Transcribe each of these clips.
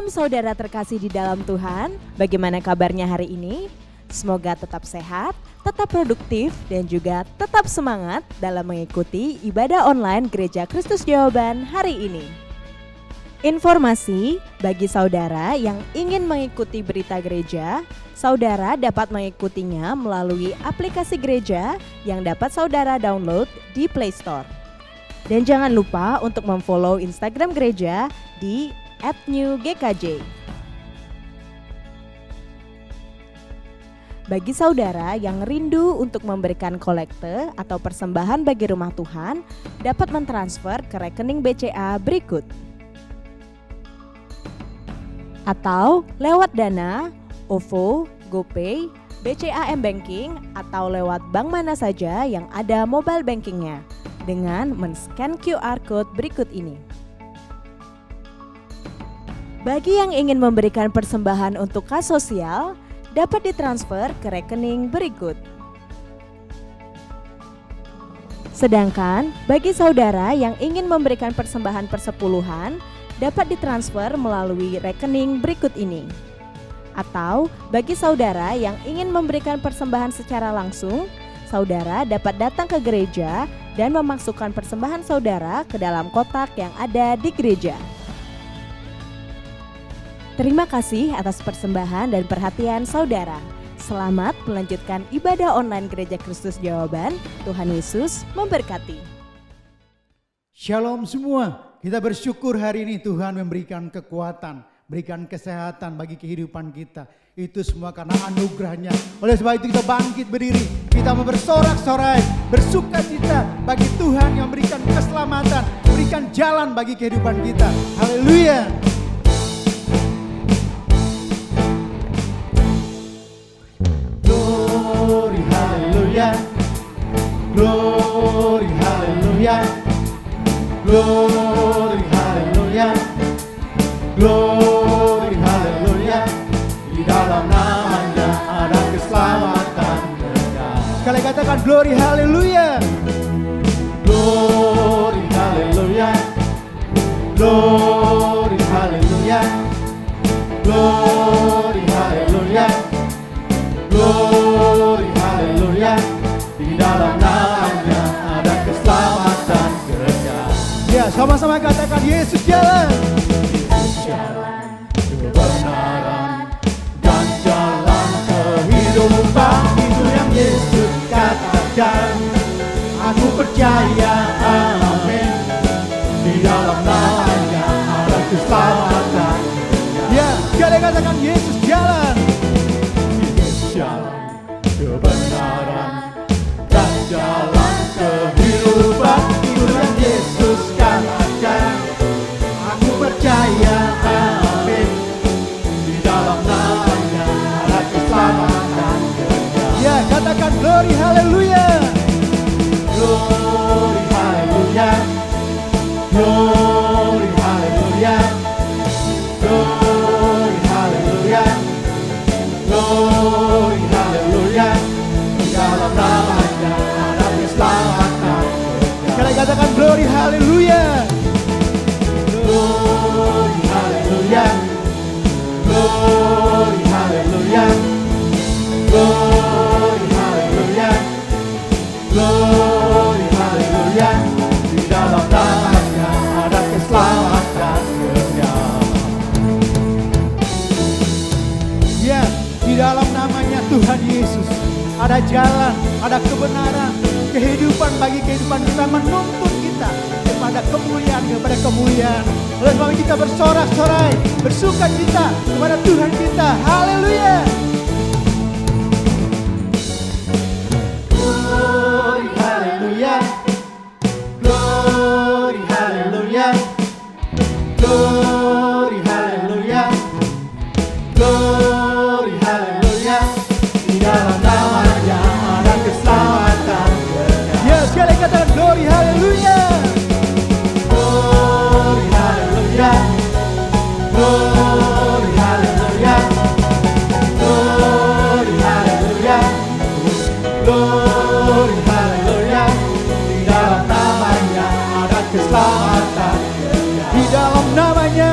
Shalom saudara terkasih di dalam Tuhan, bagaimana kabarnya hari ini? Semoga tetap sehat, tetap produktif, dan juga tetap semangat dalam mengikuti ibadah online Gereja Kristus Jawaban hari ini. Informasi bagi saudara yang ingin mengikuti berita gereja, saudara dapat mengikutinya melalui aplikasi gereja yang dapat saudara download di Play Store. Dan jangan lupa untuk memfollow Instagram gereja di @newgkj. Bagi saudara yang rindu untuk memberikan kolekte atau persembahan bagi rumah Tuhan, dapat mentransfer ke rekening BCA berikut. Atau lewat Dana, OVO, GoPay, BCA M-Banking, atau lewat bank mana saja yang ada mobile bankingnya dengan men-scan QR Code berikut ini. Bagi yang ingin memberikan persembahan untuk kas sosial, dapat ditransfer ke rekening berikut. Sedangkan bagi saudara yang ingin memberikan persembahan persepuluhan, dapat ditransfer melalui rekening berikut ini. Atau bagi saudara yang ingin memberikan persembahan secara langsung, saudara dapat datang ke gereja dan memasukkan persembahan saudara ke dalam kotak yang ada di gereja. Terima kasih atas persembahan dan perhatian saudara. Selamat melanjutkan ibadah online Gereja Kristus Jawaban. Tuhan Yesus memberkati. Shalom semua. Kita bersyukur hari ini Tuhan memberikan kekuatan, berikan kesehatan bagi kehidupan kita. Itu semua karena anugerahnya. Oleh sebab itu kita bangkit berdiri. Kita mau bersorak-sorai, bersukacita bagi Tuhan yang memberikan keselamatan, berikan jalan bagi kehidupan kita. Haleluya. Glory, hallelujah. Glory, hallelujah. Glory, hallelujah. Glory, hallelujah. Di dalam namanya ada keselamatan kekal. Sekali katakan glory, hallelujah. Glory, hallelujah. Glory, hallelujah. Glory, hallelujah. Glory, haleluya. Di dalam namanya ada keselamatan kekal. Ya, sama-sama katakan Yesus jalan. Yesus jalan, kebenaran dan jalan kehidupan. Itu yang Yesus katakan. Aku percaya, amin. Di dalam namanya ada keselamatan. Ya, sekali katakan Yesus jalan. Jalan kebenaran dan jalan kehidupan. Itu yang Yesus katakan. Aku percaya, amin. Di dalam namanya ada keselamatan kekal. Ya, katakan glory, haleluya. Glory, haleluya. Glory, haleluya. Glory, haleluya. Glory, haleluya. Di dalam namanya ada keselamatan. Sekali katakan glory, haleluya. Glory, haleluya. Glory, haleluya. Glory, haleluya. Glory, haleluya. Di dalam namanya ada keselamatan kekal. Ya, di dalam namanya Tuhan Yesus ada jalan, ada kebenaran, kehidupan bagi kehidupan kita, menuntun kita kepada kemuliaan, kepada kemuliaan. Oleh sebab kita bersorak-sorai, bersukacita kepada Tuhan kita. Haleluya. Glory, haleluya. Glory, haleluya. Glory, haleluya. Glory, haleluya. Di dalam namanya ada keselamatan kekal. Ya, sekali katakan glory, haleluya. Glory, haleluya. Glory, haleluya. Glory, haleluya. Glory, haleluya. Di dalam namanya ada keselamatan kekal. Di dalam namanya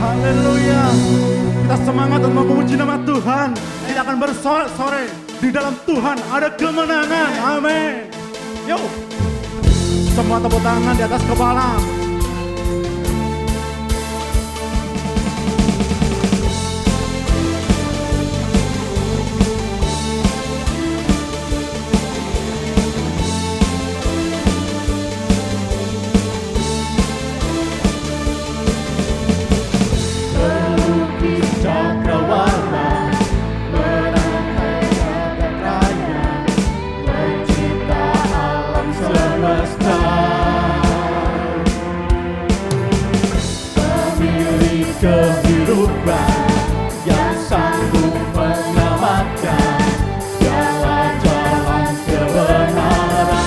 Haleluya. Kita semangat untuk memuji nama Tuhan. Kita akan bersorak-sorai. Di dalam Tuhan ada kemenangan. Amin. Yuk. Semua tepuk tangan di atas kepala. Kehidupan yang sanggup menyelamatkan jalan-jalan kebenaran.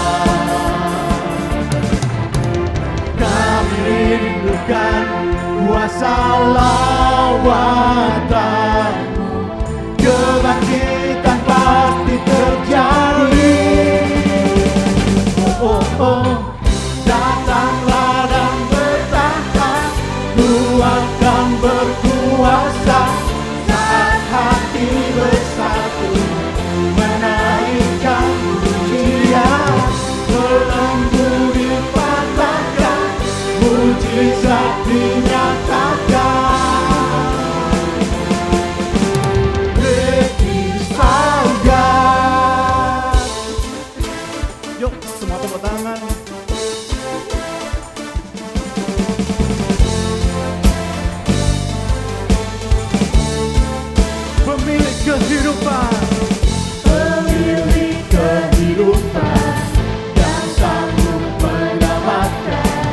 Kami rindukan kuasa lawatan-Mu, kebangkitan pasti terjadi. Oh, oh, oh. Datanglah dan bertahta, akan berkuasa saat hati bersatu menaikkan pujian, belenggu dipatahkan, mujizat dinyatakan. Great God. Yuk, semua tepuk tangan. Pemilik kehidupan, Pemilik kehidupan yang sanggup menyelamatkan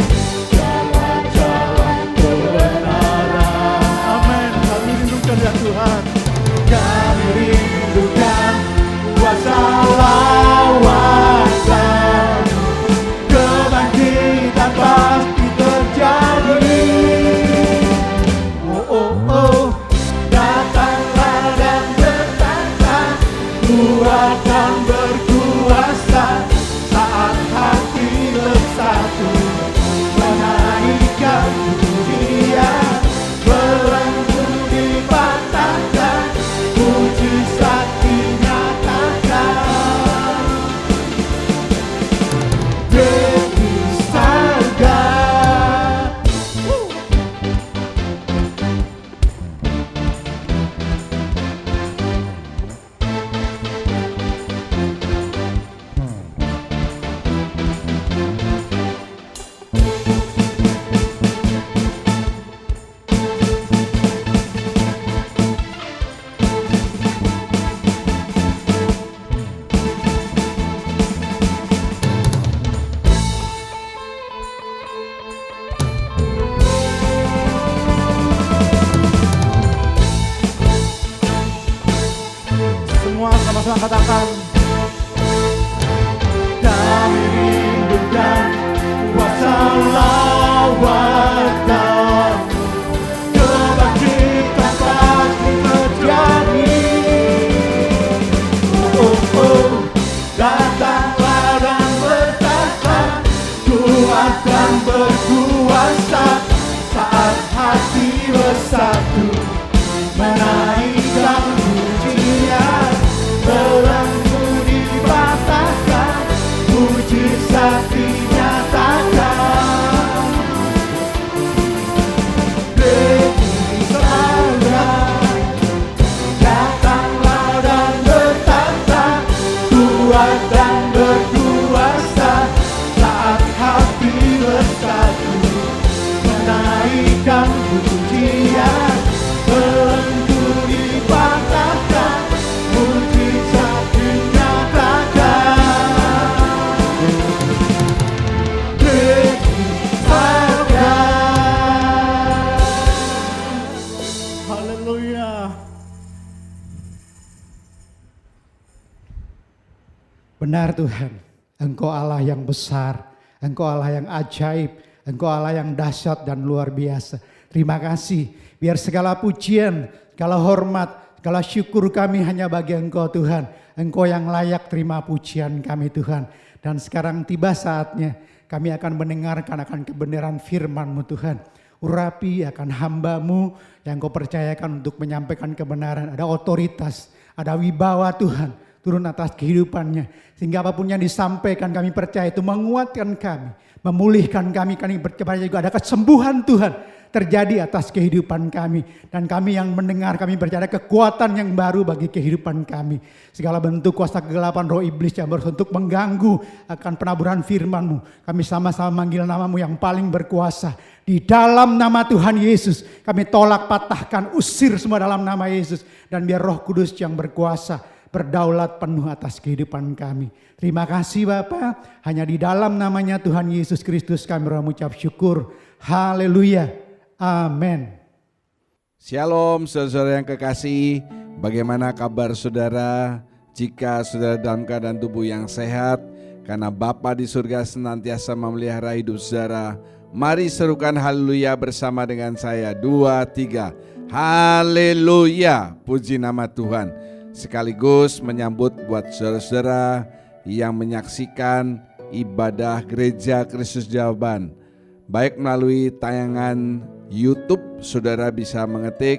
jalan-jalan kebenaran. amin. Kami rindukan ya Tuhan. Kami rindukan kuasa lawatan, kebangkitan pasti terjadi. Oh, oh, oh. Datanglah dan bertata, Ku akan berkuasa saat hati bersatu menaikkan pujian, belenggu dipatahkan, mujizat dinyatakan. Great is our God. Semua sama-sama katakan. Kami rindukan kuasa lawatan, kebangkitan pasti terjadi. Oh, oh, datanglah dan bertahta, Ku akan berkuasa saat hati bersatu menaikkan pujian, belenggu dipatahkan, mujizat dinyatakan. Great is our God. Datanglah dan bertahta, kuat dan berkuasa saat hati bersatu menaikkan pujian, belenggu dipatahkan, mujizat dinyatakan. Great is our God. Haleluya. Benar Tuhan, Engkau Allah yang besar, Engkau Allah yang ajaib, Engkau Allah yang dahsyat dan luar biasa. Terima kasih. Biar segala pujian, segala hormat, segala syukur kami hanya bagi Engkau Tuhan. Engkau yang layak terima pujian kami Tuhan. Dan sekarang tiba saatnya kami akan mendengarkan akan kebenaran firman-Mu Tuhan. Urapi akan hamba-Mu yang Kau percayakan untuk menyampaikan kebenaran. Ada otoritas, ada wibawa Tuhan turun atas kehidupannya. Sehingga apapun yang disampaikan kami percaya itu menguatkan kami, memulihkan kami percaya juga ada kesembuhan Tuhan terjadi atas kehidupan kami. Dan kami yang mendengar kami percaya kekuatan yang baru bagi kehidupan kami. Segala bentuk kuasa kegelapan roh iblis yang berusaha untuk mengganggu akan penaburan firman-Mu. Kami sama-sama manggil nama-Mu yang paling berkuasa. Di dalam nama Tuhan Yesus kami tolak, patahkan, usir semua dalam nama Yesus. Dan biar Roh Kudus yang berkuasa berdaulat penuh atas kehidupan kami. Terima kasih Bapa. Hanya di dalam namanya Tuhan Yesus Kristus kami mengucap syukur. Haleluya. Amin. Shalom saudara yang kekasih, bagaimana kabar saudara? Jika saudara dalam keadaan tubuh yang sehat, karena Bapa di surga senantiasa memelihara hidup saudara, mari serukan haleluya bersama dengan saya. 2, 3, haleluya, puji nama Tuhan. Sekaligus menyambut buat saudara-saudara yang menyaksikan ibadah Gereja Kristus Jawaban, baik melalui tayangan YouTube, saudara bisa mengetik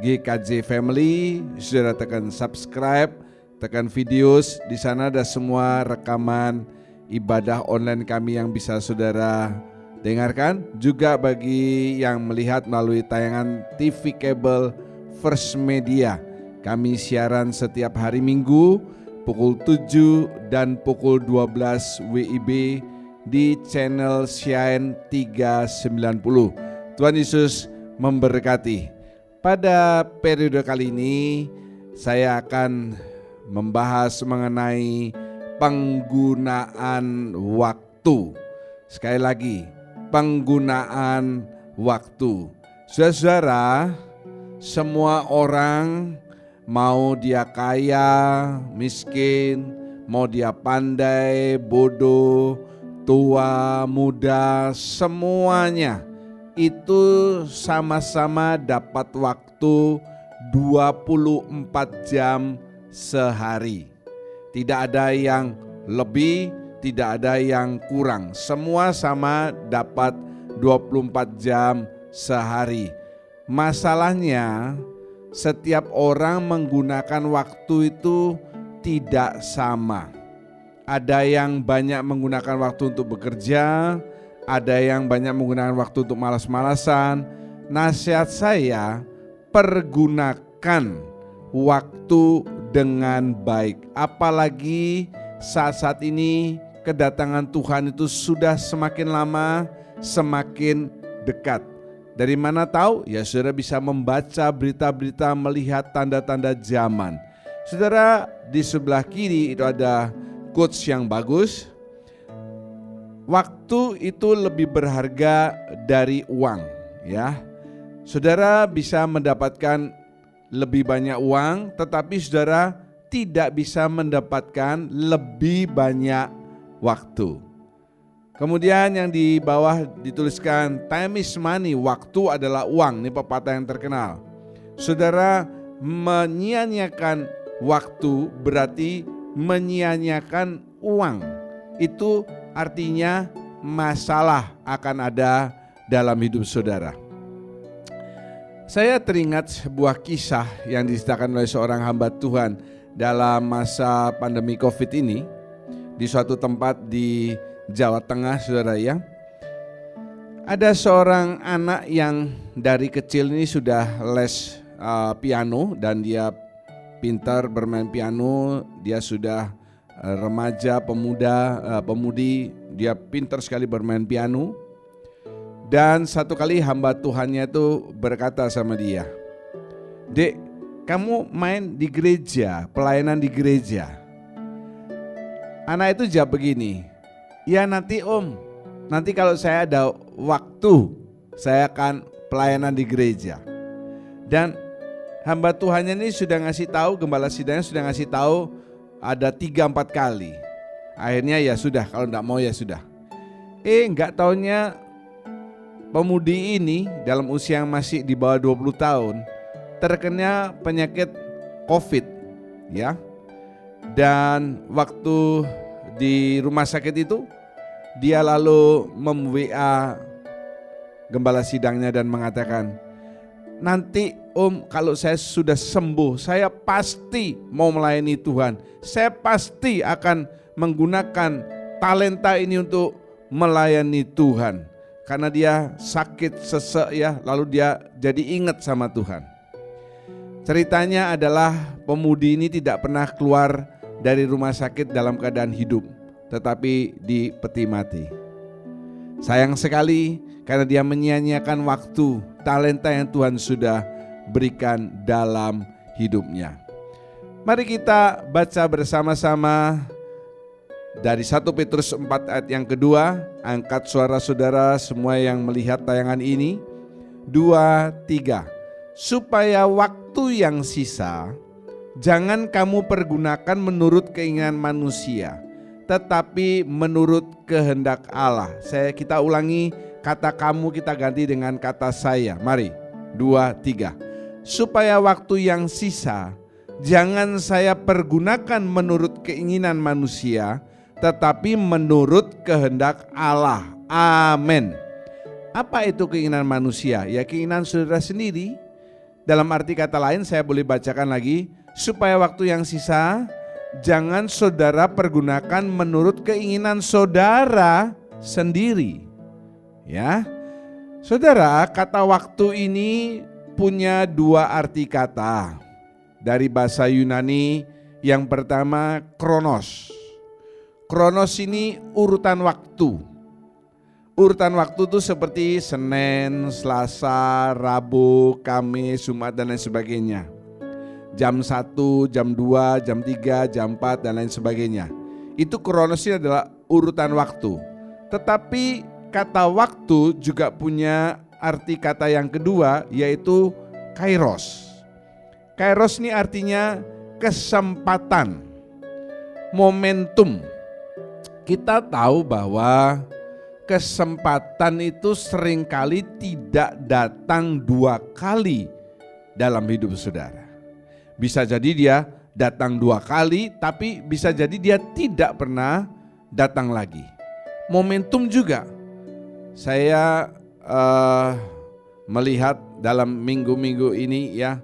GKJ Family, saudara tekan subscribe, tekan videos, di sana ada semua rekaman ibadah online kami yang bisa saudara dengarkan. Juga bagi yang melihat melalui tayangan TV kabel First Media, kami siaran setiap hari Minggu pukul 7 dan pukul 12 WIB di channel Shine 390. Tuhan Yesus memberkati. Pada periode kali ini saya akan membahas mengenai penggunaan waktu. Sekali lagi, penggunaan waktu. Saudara-saudara, semua orang, mau dia kaya, miskin, mau dia pandai, bodoh, tua, muda, semuanya itu sama-sama dapat waktu 24 jam sehari. Tidak ada yang lebih, tidak ada yang kurang. Semua sama dapat 24 jam sehari. Masalahnya setiap orang menggunakan waktu itu tidak sama. Ada yang banyak menggunakan waktu untuk bekerja, ada yang banyak menggunakan waktu untuk malas-malasan. Nasihat saya, pergunakan waktu dengan baik. Apalagi saat-saat ini kedatangan Tuhan itu sudah semakin lama, semakin dekat. Dari mana tahu? Ya saudara bisa membaca berita-berita, melihat tanda-tanda zaman. Saudara, di sebelah kiri itu ada quotes yang bagus. Waktu itu lebih berharga dari uang, ya. Saudara bisa mendapatkan lebih banyak uang, tetapi saudara tidak bisa mendapatkan lebih banyak waktu. Kemudian yang di bawah dituliskan time is money, waktu adalah uang. Ini pepatah yang terkenal. Saudara, menyia-nyiakan waktu berarti menyia-nyiakan uang. Itu artinya masalah akan ada dalam hidup saudara. Saya teringat sebuah kisah yang diceritakan oleh seorang hamba Tuhan dalam masa pandemi COVID ini di suatu tempat di Jawa Tengah, saudara ya. Ada seorang anak yang dari kecil ini sudah les piano dan dia pintar bermain piano. Dia sudah remaja, pemuda, pemudi, dia pintar sekali bermain piano. Dan satu kali hamba Tuhannya itu berkata sama dia, "Dek, kamu main di gereja, pelayanan di gereja." Anak itu jawab begini, "Ya nanti om, nanti kalau saya ada waktu, saya akan pelayanan di gereja." Dan hamba Tuhannya ini sudah ngasih tahu, gembala sidangnya sudah ngasih tahu ada 3-4 kali. Akhirnya ya sudah, kalau enggak mau ya sudah. Enggak taunya pemudi ini dalam usia yang masih di bawah 20 tahun terkena penyakit COVID ya. Dan waktu di rumah sakit itu dia lalu mem-WA gembala sidangnya dan mengatakan, nanti Om kalau saya sudah sembuh saya pasti mau melayani Tuhan. Saya pasti akan menggunakan talenta ini untuk melayani Tuhan. Karena dia sakit sesek ya, lalu dia jadi ingat sama Tuhan. Ceritanya adalah pemudi ini tidak pernah keluar dari rumah sakit dalam keadaan hidup, tetapi di peti mati. Sayang sekali karena dia menyia-nyiakan waktu, talenta yang Tuhan sudah berikan dalam hidupnya. Mari kita baca bersama-sama dari 1 Petrus 4 ayat yang kedua. Angkat suara saudara semua yang melihat tayangan ini. 2, 3. Supaya waktu yang sisa jangan kamu pergunakan menurut keinginan manusia, tetapi menurut kehendak Allah. Kita ulangi, kata kamu kita ganti dengan kata saya. Mari, 2, 3. Supaya waktu yang sisa jangan saya pergunakan menurut keinginan manusia, tetapi menurut kehendak Allah. Amin. Apa itu keinginan manusia? Ya keinginan saudara sendiri. Dalam arti kata lain saya boleh bacakan lagi. Supaya waktu yang sisa jangan saudara pergunakan menurut keinginan saudara sendiri. Ya, saudara, kata waktu ini punya dua arti kata. Dari bahasa Yunani, yang pertama kronos. Kronos ini urutan waktu. Urutan waktu itu seperti Senin, Selasa, Rabu, Kamis, Jumat dan lain sebagainya. Jam 1, jam 2, jam 3, jam 4 dan lain sebagainya. Itu kronos ini adalah urutan waktu. Tetapi kata waktu juga punya arti kata yang kedua, yaitu kairos. Kairos ini artinya kesempatan, momentum. Kita tahu bahwa kesempatan itu seringkali tidak datang dua kali dalam hidup saudara. Bisa jadi dia datang dua kali, tapi bisa jadi dia tidak pernah datang lagi. Momentum juga. Saya melihat dalam minggu-minggu ini ya,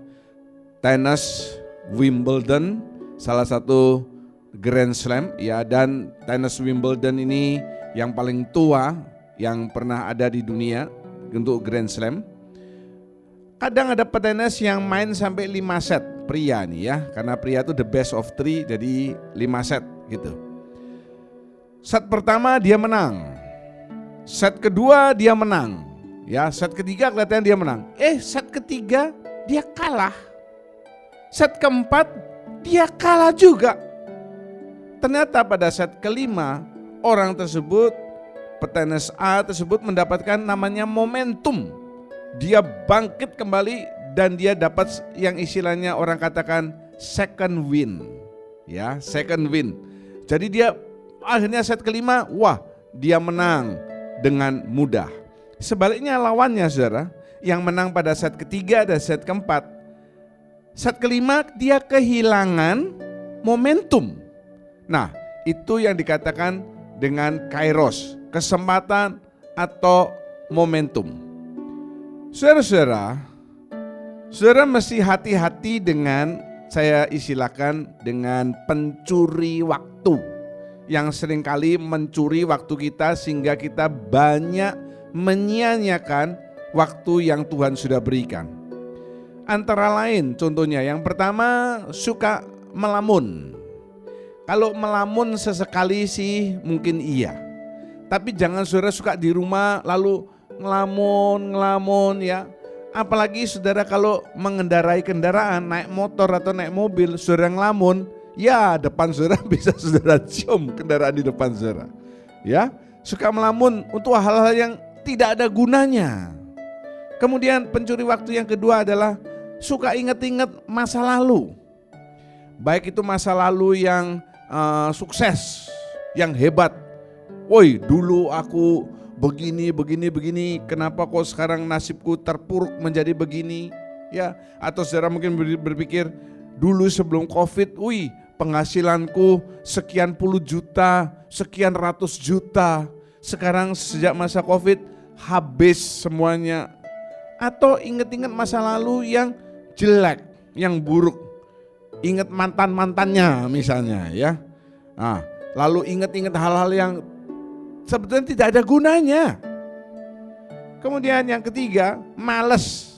tenis Wimbledon, salah satu Grand Slam ya, dan tenis Wimbledon ini yang paling tua yang pernah ada di dunia untuk Grand Slam. Kadang ada petenis yang main sampai 5 set, pria nih ya, karena pria itu the best of 3, jadi 5 set gitu. Set pertama dia menang, set kedua dia menang, ya set ketiga kelihatan dia menang. Set ketiga dia kalah, set keempat dia kalah juga. Ternyata pada set kelima orang tersebut, petenis A tersebut mendapatkan namanya momentum. Dia bangkit kembali dan dia dapat yang istilahnya orang katakan second win. Ya, second win. Jadi dia akhirnya set kelima, wah, dia menang dengan mudah. Sebaliknya lawannya saudara, yang menang pada set ketiga dan set keempat, set kelima dia kehilangan momentum. Nah, itu yang dikatakan dengan kairos, kesempatan atau momentum. Saudara-saudara, saudara mesti hati-hati dengan, saya istilahkan dengan pencuri waktu, yang seringkali mencuri waktu kita sehingga kita banyak menyia-nyiakan waktu yang Tuhan sudah berikan. Antara lain contohnya, yang pertama suka melamun. Kalau melamun sesekali sih mungkin iya, tapi jangan saudara suka di rumah lalu ngelamun ya. Apalagi saudara kalau mengendarai kendaraan, naik motor atau naik mobil, saudara ngelamun, ya depan saudara bisa saudara cium kendaraan di depan saudara. Ya, suka melamun untuk hal-hal yang tidak ada gunanya. Kemudian pencuri waktu yang kedua adalah suka ingat-ingat masa lalu. Baik itu masa lalu yang sukses, yang hebat. Woi, dulu aku begini, kenapa kok sekarang nasibku terpuruk menjadi begini? Ya, atau saudara mungkin berpikir, dulu sebelum Covid, penghasilanku sekian puluh juta, sekian ratus juta. Sekarang sejak masa Covid habis semuanya. Atau ingat-ingat masa lalu yang jelek, yang buruk. Ingat mantan-mantannya misalnya ya. Nah, lalu ingat-ingat hal-hal yang sebetulnya tidak ada gunanya. Kemudian yang ketiga, malas.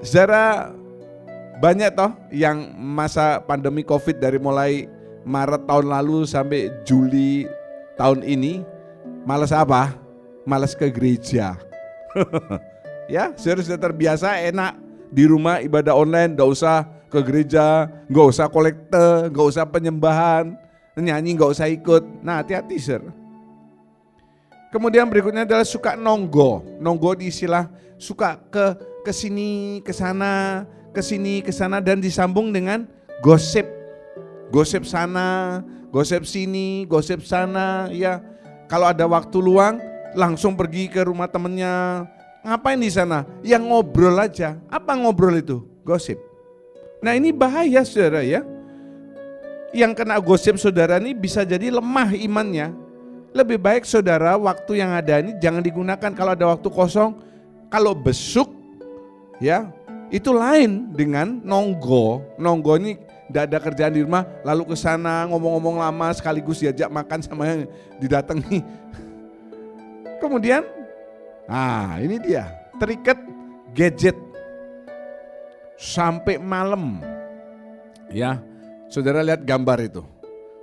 Saudara, banyak toh yang masa pandemi Covid dari mulai Maret tahun lalu sampai Juli tahun ini, malas apa? Malas ke gereja. Ya, saudara sudah terbiasa enak di rumah ibadah online, gak usah ke gereja, gak usah kolekte, gak usah penyembahan, nyanyi gak usah ikut. Nah, hati-hati saudara. Kemudian berikutnya adalah suka nonggo. Nonggo di istilah suka ke sini, ke sana, ke sini, ke sana, dan disambung dengan gosip. Gosip sana, gosip sini, gosip sana, ya. Kalau ada waktu luang langsung pergi ke rumah temennya. Ngapain di sana? Yang ngobrol aja. Apa ngobrol itu? Gosip. Nah, ini bahaya saudara ya. Yang kena gosip saudara ini bisa jadi lemah imannya. Lebih baik saudara waktu yang ada ini jangan digunakan kalau ada waktu kosong. Kalau besuk ya, itu lain dengan nonggo. Nonggo ini tidak ada kerjaan di rumah lalu ke sana ngomong-ngomong lama sekaligus diajak makan sama yang didatangi. Kemudian ini dia, terikat gadget sampai malam. Ya, saudara lihat gambar itu.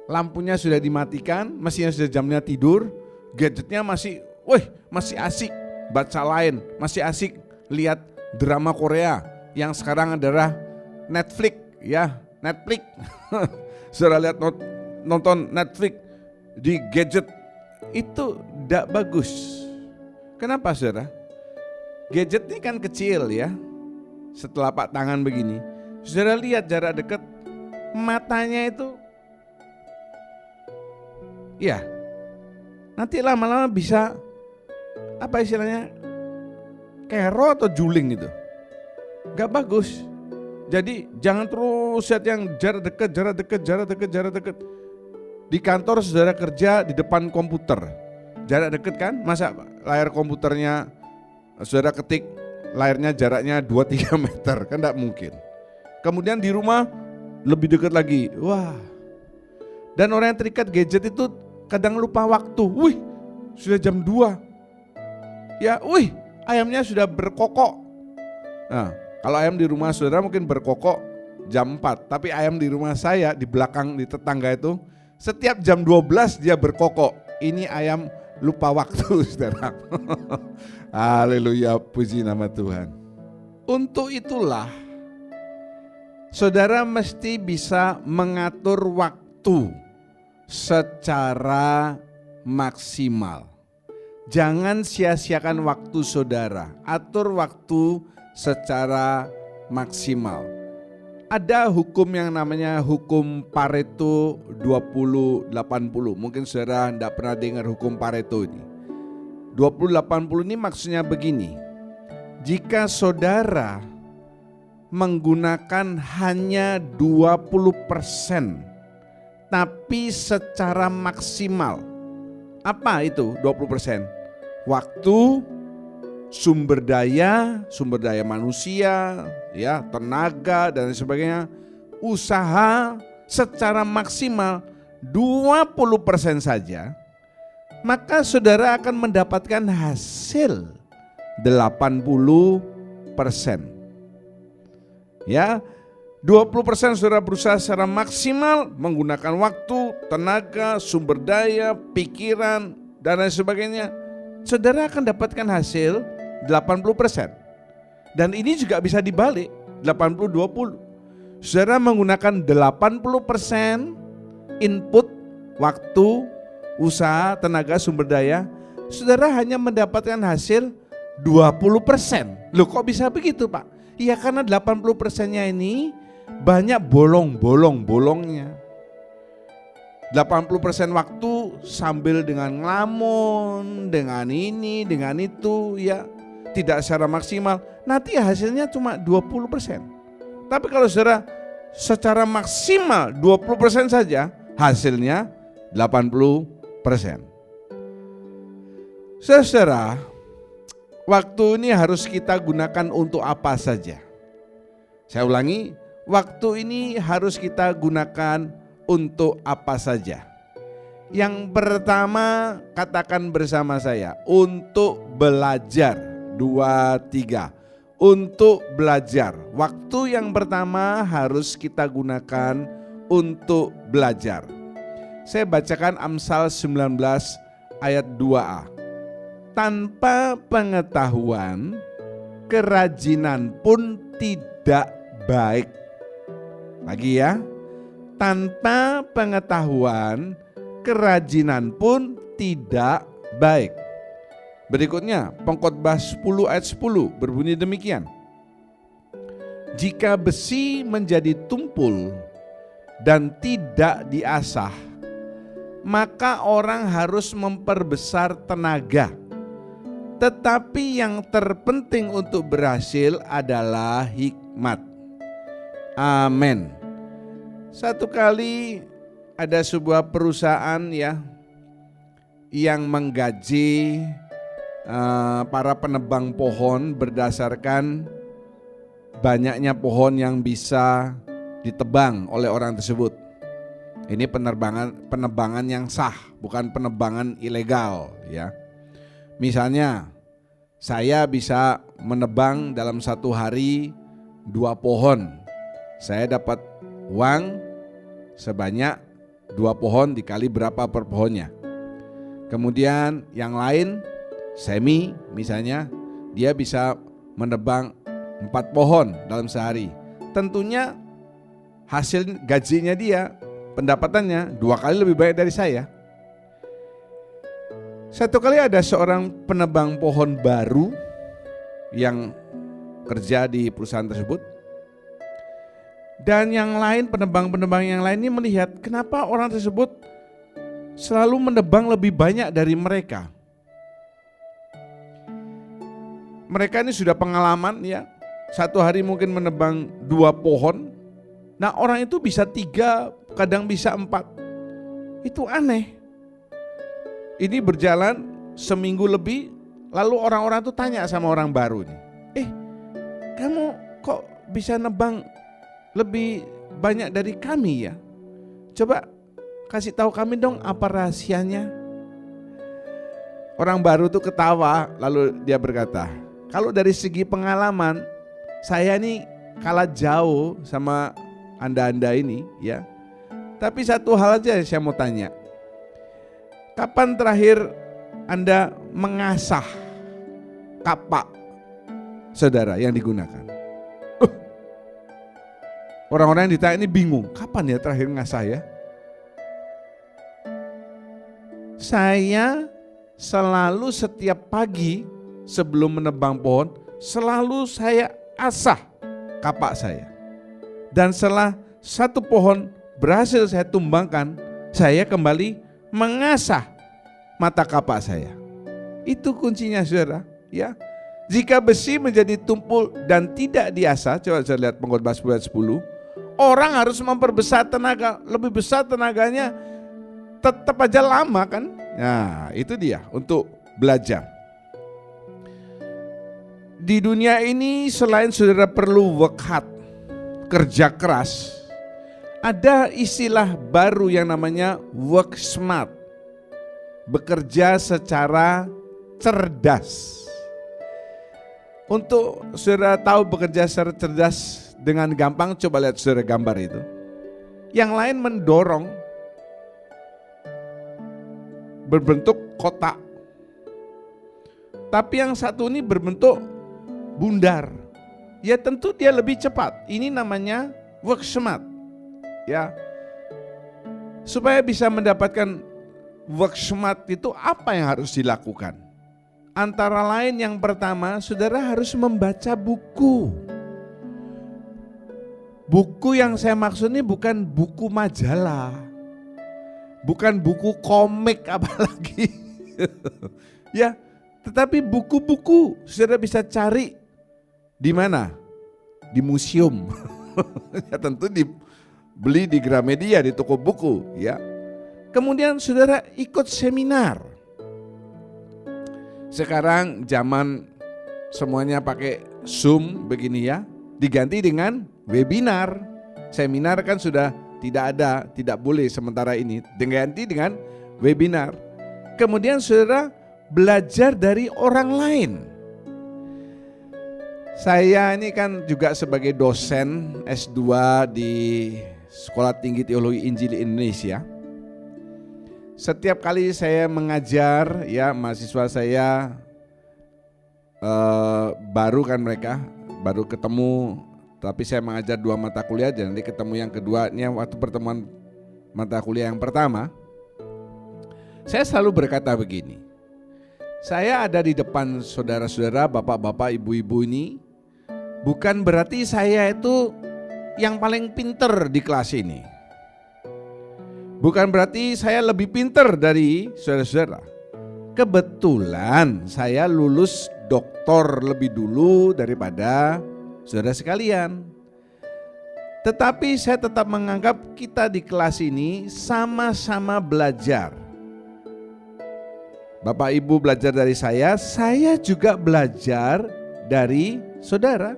Lampunya sudah dimatikan, mesinnya sudah jamnya tidur, gadgetnya masih asik baca lain, masih asik lihat drama Korea yang sekarang adalah Netflix, ya, Netflix. Saudara lihat nonton Netflix di gadget itu tidak bagus. Kenapa saudara? Gadget ini kan kecil ya, setelapak tangan begini. Saudara lihat jarak dekat, matanya itu ya, nanti lama-lama bisa apa istilahnya kero atau juling itu, gak bagus. Jadi jangan terus lihat yang jarak dekat. Di kantor saudara kerja di depan komputer, jarak dekat kan, masa layar komputernya saudara ketik layarnya jaraknya 2-3 meter, kan gak mungkin. Kemudian di rumah lebih dekat lagi, wah. Dan orang yang terikat gadget itu kadang lupa waktu. Sudah jam 2. Ya, ayamnya sudah berkokok. Nah, kalau ayam di rumah saudara mungkin berkokok jam 4. Tapi ayam di rumah saya di belakang di tetangga itu setiap jam 12 dia berkokok. Ini ayam lupa waktu saudara. Haleluya, puji nama Tuhan. Untuk itulah saudara mesti bisa mengatur waktu secara maksimal. Jangan sia-siakan waktu saudara, atur waktu secara maksimal. Ada hukum yang namanya hukum Pareto 20-80. Mungkin saudara tidak pernah dengar hukum Pareto ini. 20-80 ini maksudnya begini. Jika saudara menggunakan hanya 20% tapi secara maksimal. Apa itu 20%? Waktu, sumber daya manusia, ya, tenaga dan sebagainya. Usaha secara maksimal 20% saja, maka saudara akan mendapatkan hasil 80%. Ya, 20% saudara berusaha secara maksimal menggunakan waktu, tenaga, sumber daya, pikiran, dan lain sebagainya. Saudara akan dapatkan hasil 80%. Dan ini juga bisa dibalik, 80-20. Saudara menggunakan 80% input, waktu, usaha, tenaga, sumber daya, saudara hanya mendapatkan hasil 20%. Loh, kok bisa begitu Pak? Ya karena 80%-nya ini banyak bolongnya. 80% waktu sambil dengan ngelamun, dengan ini, dengan itu ya, tidak secara maksimal, nanti hasilnya cuma 20%. Tapi kalau saudara secara maksimal 20% saja, hasilnya 80%. Saudara, waktu ini harus kita gunakan untuk apa saja? Saya ulangi, waktu ini harus kita gunakan untuk apa saja? Yang pertama, katakan bersama saya, untuk belajar. 2, 3. Untuk belajar. Waktu yang pertama harus kita gunakan untuk belajar. Saya bacakan Amsal 19 ayat 2a. Tanpa pengetahuan, kerajinan pun tidak baik. Lagi ya, tanpa pengetahuan, kerajinan pun tidak baik. Berikutnya, Pengkhotbah 10 ayat 10 berbunyi demikian. Jika besi menjadi tumpul dan tidak diasah, maka orang harus memperbesar tenaga. Tetapi yang terpenting untuk berhasil adalah hikmat. Amin. Satu kali ada sebuah perusahaan ya yang menggaji para penebang pohon berdasarkan banyaknya pohon yang bisa ditebang oleh orang tersebut. Ini penebangan yang sah, bukan penebangan ilegal ya. Misalnya saya bisa menebang dalam satu hari 2 pohon. Saya dapat uang sebanyak 2 pohon dikali berapa per pohonnya. Kemudian yang lain, Semi misalnya, dia bisa menebang 4 pohon dalam sehari. Tentunya hasil gajinya dia, pendapatannya 2 kali lebih baik dari saya. Satu kali ada seorang penebang pohon baru yang kerja di perusahaan tersebut. Dan yang lain, penebang-penebang yang lain ini melihat kenapa orang tersebut selalu menebang lebih banyak dari mereka. Mereka ini sudah pengalaman ya, satu hari mungkin menebang 2 pohon. Nah orang itu bisa 3, kadang bisa 4. Itu aneh. Ini berjalan seminggu lebih, lalu orang-orang tuh tanya sama orang baru nih, kamu kok bisa nebang lebih banyak dari kami ya? Coba kasih tahu kami dong apa rahasianya. Orang baru tuh ketawa, lalu dia berkata, kalau dari segi pengalaman, saya nih kalah jauh sama anda-anda ini ya. Tapi satu hal aja saya mau tanya. Kapan terakhir Anda mengasah kapak saudara yang digunakan? Orang-orang yang ditanya ini bingung, kapan ya terakhir mengasah ya? Saya selalu setiap pagi sebelum menebang pohon, selalu saya asah kapak saya. Dan setelah 1 pohon berhasil saya tumbangkan, saya kembali mengasah mata kapak saya. Itu kuncinya saudara ya. Jika besi menjadi tumpul dan tidak diasah, coba saya lihat Pengkhotbah 10 ayat 10, orang harus memperbesar tenaga, lebih besar tenaganya, tetap aja lama kan. Nah itu dia untuk belajar. Di dunia ini selain saudara perlu work hard, kerja keras, ada istilah baru yang namanya work smart, bekerja secara cerdas. Untuk saudara tahu bekerja secara cerdas dengan gampang, coba lihat saudara gambar itu. Yang lain mendorong berbentuk kotak, tapi yang satu ini berbentuk bundar. Ya tentu dia lebih cepat. Ini namanya work smart. Ya, supaya bisa mendapatkan work smart itu apa yang harus dilakukan? Antara lain yang pertama, saudara harus membaca buku. Buku yang saya maksud ini bukan buku majalah. bukan buku komik apalagi. Ya, tetapi buku-buku saudara bisa cari di mana? Di museum. Ya tentu dibeli di Gramedia, di toko buku, ya. Kemudian saudara ikut seminar. Sekarang zaman semuanya pakai Zoom begini ya, diganti dengan webinar. Seminar kan sudah tidak ada, tidak boleh sementara ini, diganti dengan webinar. Kemudian saudara belajar dari orang lain. Saya ini kan juga sebagai dosen S2 di Sekolah Tinggi Teologi Injil Indonesia. Setiap kali saya mengajar, ya mahasiswa saya baru kan mereka, baru ketemu, tapi saya mengajar 2 mata kuliah dan nanti ketemu yang kedua, ini waktu pertemuan mata kuliah yang pertama, saya selalu berkata begini, saya ada di depan saudara-saudara, bapak-bapak, ibu-ibu ini, bukan berarti saya itu yang paling pinter di kelas ini. Bukan berarti saya lebih pinter dari saudara-saudara. Kebetulan saya lulus doktor lebih dulu daripada saudara sekalian. Tetapi saya tetap menganggap kita di kelas ini sama-sama belajar. Bapak Ibu belajar dari saya juga belajar dari saudara.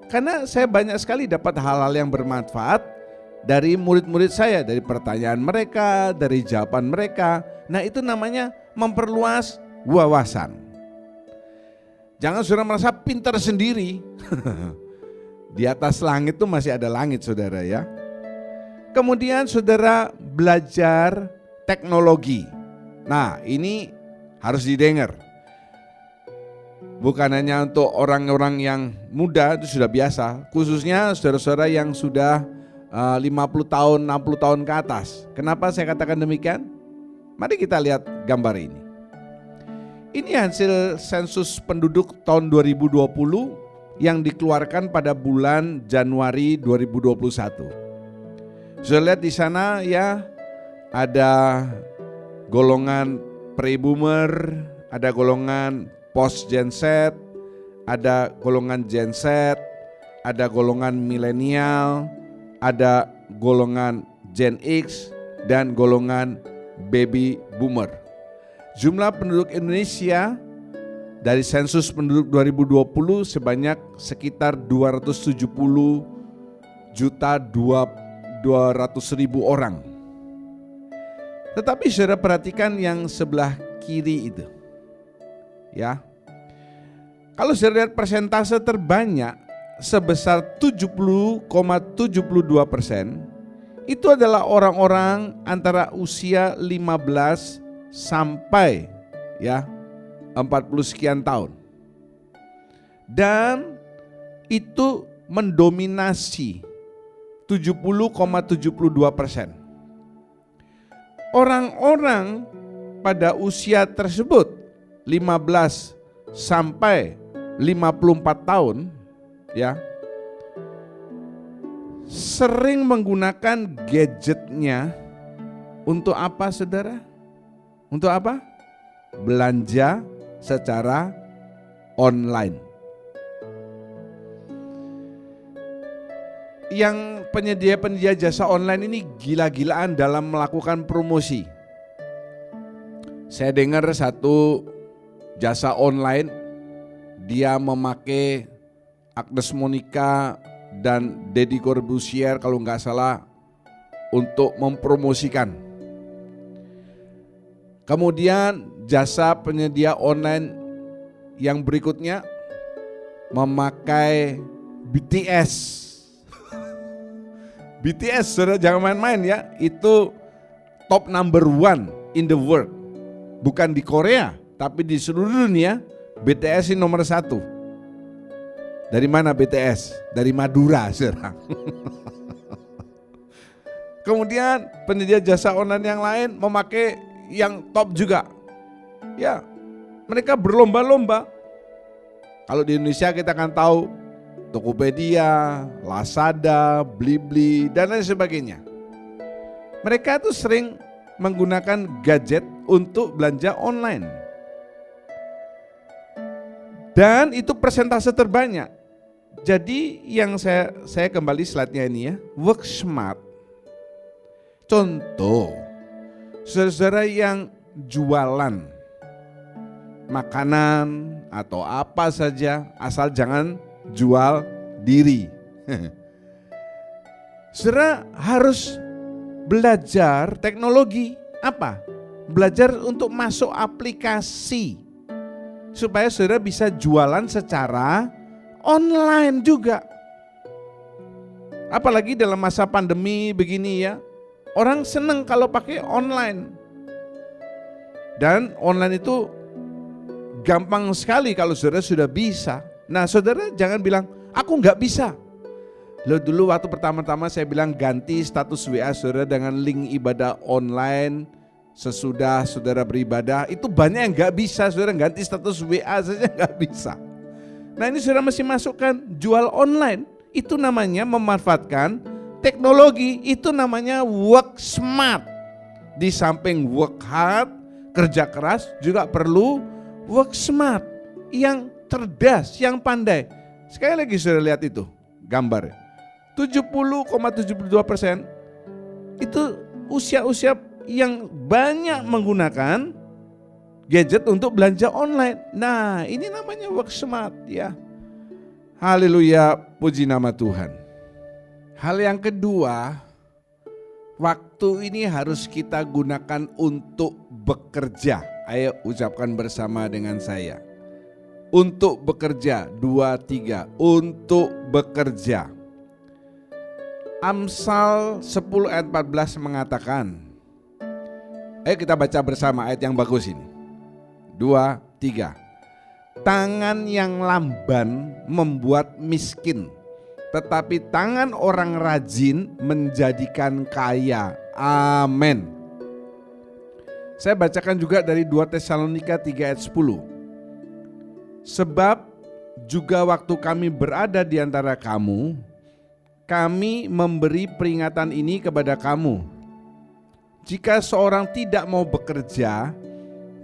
Karena saya banyak sekali dapat hal-hal yang bermanfaat dari murid-murid saya, dari pertanyaan mereka, dari jawaban mereka. Nah itu namanya memperluas wawasan. Jangan saudara merasa pintar sendiri. Di atas langit itu masih ada langit saudara ya. Kemudian saudara belajar teknologi. Nah ini harus didengar. Bukan hanya untuk orang-orang yang muda, itu sudah biasa. Khususnya saudara-saudara yang sudah 50 tahun, 60 tahun ke atas. Kenapa saya katakan demikian? Mari kita lihat gambar ini. Ini hasil sensus penduduk tahun 2020 yang dikeluarkan pada bulan Januari 2021. Sudah lihat di sana ya, ada golongan pre-boomer, ada golongan post Gen Z, ada golongan Gen Z, ada golongan milenial, ada golongan Gen X, dan golongan baby boomer. Jumlah penduduk Indonesia dari sensus penduduk 2020 sebanyak sekitar 270.200.000 orang. Tetapi saudara perhatikan yang sebelah kiri itu. Ya. Kalau saudara lihat persentase terbanyak sebesar 70,72%, itu adalah orang-orang antara usia 15 sampai ya 40 sekian tahun. Dan itu mendominasi 70,72%. Orang-orang pada usia tersebut 15 sampai 54 tahun ya sering menggunakan gadgetnya untuk apa saudara? Untuk apa? Belanja secara online. Yang penyedia-penyedia jasa online ini gila-gilaan dalam melakukan promosi. Saya dengar satu jasa online, dia memakai Agnes Monica dan Deddy Corbuzier kalau nggak salah untuk mempromosikan. Kemudian jasa penyedia online yang berikutnya memakai BTS. BTS saudara jangan main-main ya, itu top number 1 in the world. Bukan di Korea, tapi di seluruh dunia BTS ini nomor 1. Dari mana BTS? Dari Madura saudara. Kemudian penyedia jasa online yang lain memakai yang top juga. Ya, mereka berlomba-lomba. Kalau di Indonesia kita akan tahu Tokopedia, Lazada, Blibli, dan lain sebagainya. Mereka tuh sering menggunakan gadget untuk belanja online. Dan itu persentase terbanyak. Jadi yang saya kembali slide-nya ini ya, work smart. Contoh, saudara yang jualan makanan atau apa saja, asal jangan jual diri. Saudara harus belajar teknologi apa? Belajar untuk masuk aplikasi supaya saudara bisa jualan secara online juga. Apalagi dalam masa pandemi begini ya, orang senang kalau pakai online. Dan online itu gampang sekali kalau saudara sudah bisa. Nah saudara jangan bilang, aku nggak bisa. Loh, dulu waktu pertama-tama saya bilang ganti status WA saudara dengan link ibadah online sesudah saudara beribadah. Itu banyak yang nggak bisa, saudara ganti status WA saja nggak bisa. Nah ini saudara mesti masukkan jual online. Itu namanya memanfaatkan teknologi, itu namanya work smart. Di samping work hard, kerja keras, juga perlu work smart, yang cerdas, yang pandai. Sekali lagi saudara lihat itu gambar, 70,72% itu usia-usia yang banyak menggunakan gadget untuk belanja online. Nah ini namanya work smart ya. Haleluya, puji nama Tuhan. Hal yang kedua, waktu ini harus kita gunakan untuk bekerja. Ayo ucapkan bersama dengan saya. Untuk bekerja, 2, 3, untuk bekerja. Amsal 10 ayat 14 mengatakan, ayo kita baca bersama ayat yang bagus ini. 2, 3. Tangan yang lamban membuat miskin, tetapi tangan orang rajin menjadikan kaya. Amin. Saya bacakan juga dari 2 Tesalonika 3 ayat 10. Sebab juga waktu kami berada di antara kamu, kami memberi peringatan ini kepada kamu. Jika seorang tidak mau bekerja,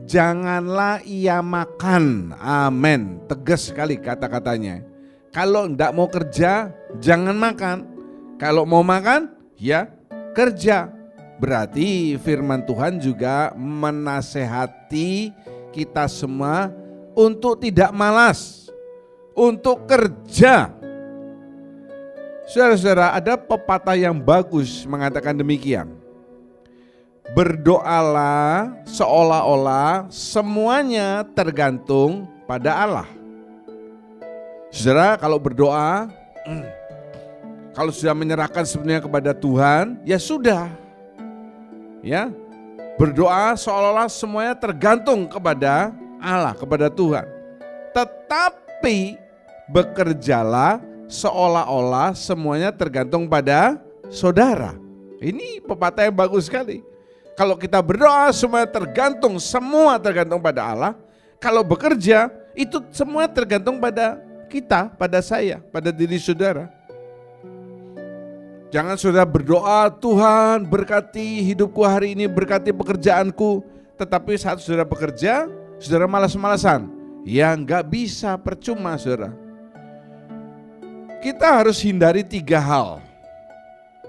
janganlah ia makan. Amin. Tegas sekali kata-katanya. Kalau tidak mau kerja, jangan makan. Kalau mau makan, ya kerja. Berarti firman Tuhan juga menasehati kita semua untuk tidak malas, untuk kerja. Saudara-saudara, ada pepatah yang bagus mengatakan demikian. Berdoalah seolah-olah semuanya tergantung pada Allah. Saudara, kalau berdoa, kalau sudah menyerahkan sebenarnya kepada Tuhan, ya sudah. Ya, berdoa seolah-olah semuanya tergantung kepada Allah, kepada Tuhan. Tetapi bekerjalah seolah-olah semuanya tergantung pada saudara. Ini pepatah yang bagus sekali. Kalau kita berdoa semua tergantung pada Allah. Kalau bekerja itu semua tergantung pada kita, pada saya, pada diri saudara. Jangan saudara berdoa, Tuhan berkati hidupku hari ini, berkati pekerjaanku. Tetapi saat saudara bekerja, saudara malas-malasan. Ya nggak bisa, percuma saudara. Kita harus hindari 3 hal.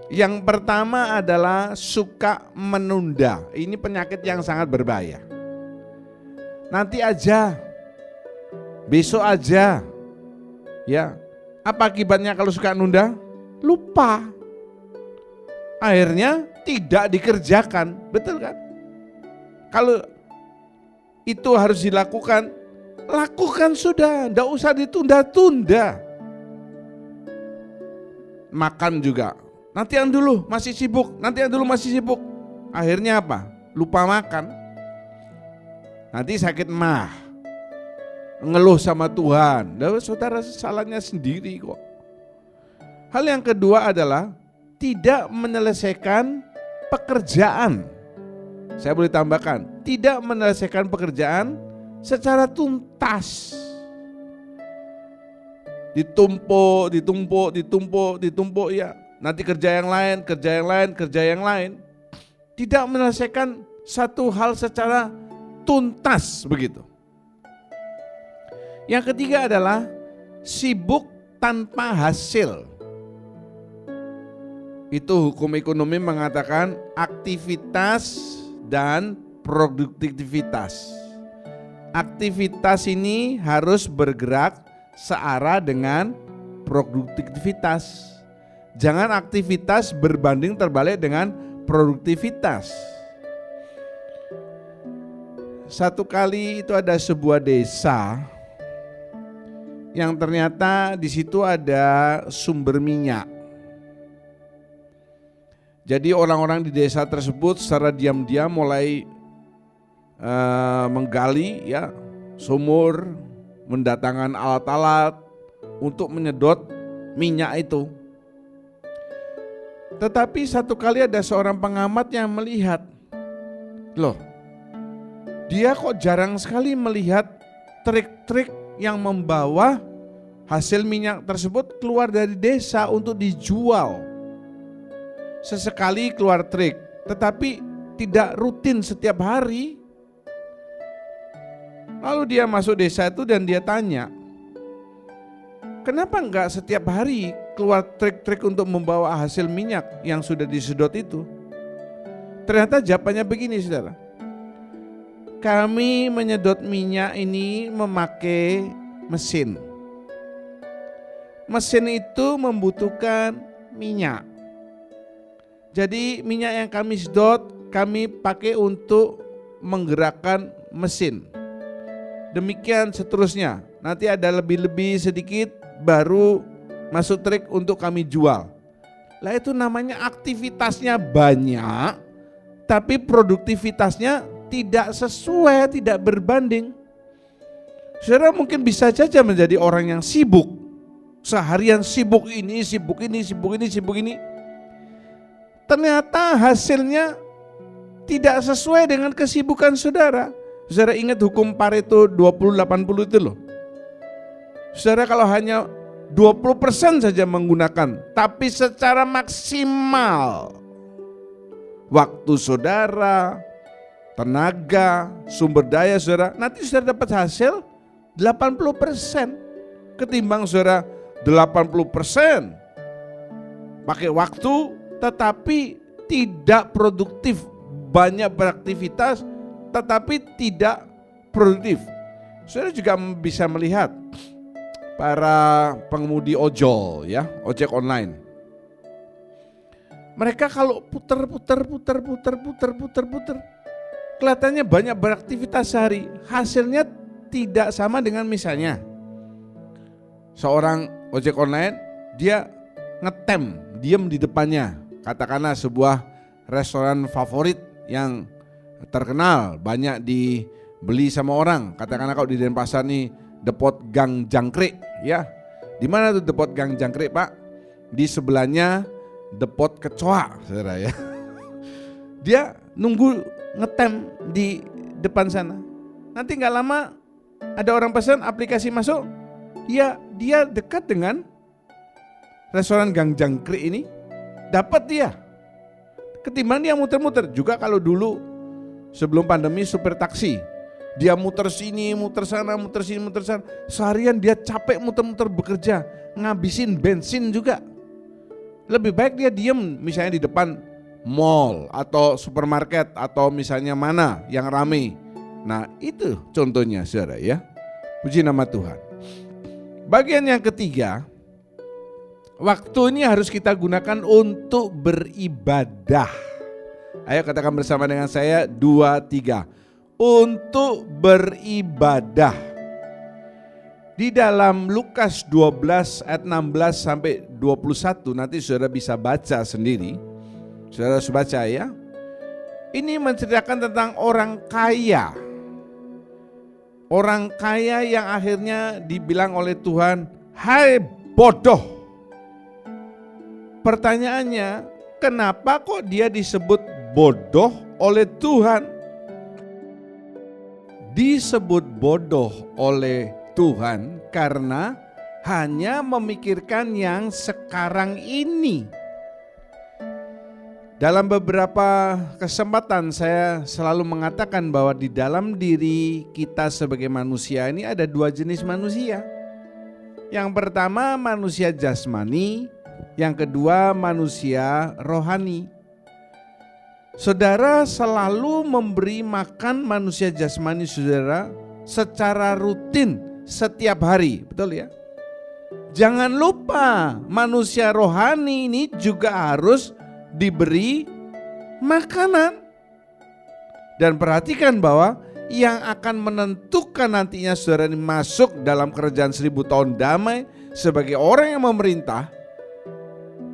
Yang pertama adalah suka menunda. Ini penyakit yang sangat berbahaya. Nanti aja, besok aja. Ya, apa akibatnya kalau suka nunda? Lupa. Akhirnya tidak dikerjakan, betul kan? Kalau itu harus dilakukan, lakukan sudah, tidak usah ditunda-tunda. Makan juga, nanti yang dulu masih sibuk, akhirnya apa? Lupa makan. Nanti sakit mah, ngeluh sama Tuhan. Saudara salahnya sendiri kok. Hal yang kedua adalah tidak menyelesaikan pekerjaan. Saya boleh tambahkan, tidak menyelesaikan pekerjaan secara tuntas. Ditumpuk ya. Nanti kerja yang lain. tidak menyelesaikan satu hal secara tuntas begitu. Yang ketiga adalah sibuk tanpa hasil. Itu hukum ekonomi mengatakan aktivitas dan produktivitas. Aktivitas ini harus bergerak searah dengan produktivitas. Jangan aktivitas berbanding terbalik dengan produktivitas. Satu kali itu ada sebuah desa yang ternyata di situ ada sumber minyak. Jadi orang-orang di desa tersebut secara diam-diam mulai menggali ya sumur, mendatangkan alat-alat untuk menyedot minyak itu. Tetapi satu kali ada seorang pengamat yang melihat, loh, dia kok jarang sekali melihat trik-trik yang membawa hasil minyak tersebut keluar dari desa untuk dijual. Sesekali keluar trik, tetapi tidak rutin setiap hari. Lalu dia masuk desa itu dan dia tanya, kenapa enggak setiap hari keluar trik-trik untuk membawa hasil minyak yang sudah disedot itu? Ternyata jawabannya begini, saudara. Kami menyedot minyak ini memakai mesin. Mesin itu membutuhkan minyak. Jadi minyak yang kami sedot, kami pakai untuk menggerakkan mesin. Demikian seterusnya. Nanti ada lebih-lebih sedikit baru masuk trik untuk kami jual. Lah itu namanya aktivitasnya banyak, tapi produktivitasnya tidak sesuai, tidak berbanding. Saudara mungkin bisa saja menjadi orang yang sibuk. Seharian sibuk ini, sibuk ini, sibuk ini, sibuk ini. Ternyata hasilnya tidak sesuai dengan kesibukan saudara. Saudara ingat hukum Pareto 20-80 itu loh. Saudara kalau hanya 20% saja menggunakan, tapi secara maksimal waktu saudara, tenaga, sumber daya saudara, nanti saudara dapat hasil 80% ketimbang saudara 80% pakai waktu tetapi tidak produktif, banyak beraktivitas tetapi tidak produktif. Saudara juga bisa melihat para pengemudi ojol ya, ojek online. Mereka kalau puter, kelihatannya banyak beraktivitas sehari, hasilnya tidak sama dengan misalnya seorang ojek online, dia ngetem, diem di depannya, katakanlah sebuah restoran favorit yang terkenal, banyak dibeli sama orang, katakanlah kalau di Denpasar nih Depot Gang Jangkrik ya. Di mana tuh Depot Gang Jangkrik, Pak? Di sebelahnya Depot Kecoa, saudara ya. Dia nunggu ngetem di depan sana. Nanti nggak lama ada orang pesan, aplikasi masuk, ya dia dekat dengan restoran Gang Jangkrik ini, dapat dia. Ketimbang dia muter-muter. Juga kalau dulu sebelum pandemi supir taksi, dia muter sini, muter sana, muter sini, muter sana. Seharian dia capek muter-muter bekerja, ngabisin bensin juga. Lebih baik dia diem misalnya di depan mall atau supermarket atau misalnya mana yang ramai. Nah itu contohnya saudara ya. Puji nama Tuhan. Bagian yang ketiga, waktu ini harus kita gunakan untuk beribadah. Ayo katakan bersama dengan saya, 2, 3. Untuk beribadah. Di dalam Lukas 12 ayat 16 sampai 21, nanti saudara bisa baca sendiri. Saudara harus baca ya. Ini menceritakan tentang orang kaya. Orang kaya yang akhirnya dibilang oleh Tuhan, hai bodoh. Pertanyaannya, kenapa kok dia disebut bodoh oleh Tuhan? Disebut bodoh oleh Tuhan karena hanya memikirkan yang sekarang ini. Dalam beberapa kesempatan saya selalu mengatakan bahwa di dalam diri kita sebagai manusia ini ada dua jenis manusia. Yang pertama manusia jasmani, yang kedua manusia rohani. Saudara selalu memberi makan manusia jasmani saudara secara rutin setiap hari, betul ya? Jangan lupa manusia rohani ini juga harus diberi makanan. Dan perhatikan bahwa yang akan menentukan nantinya saudara ini masuk dalam kerajaan 1000 tahun damai sebagai orang yang memerintah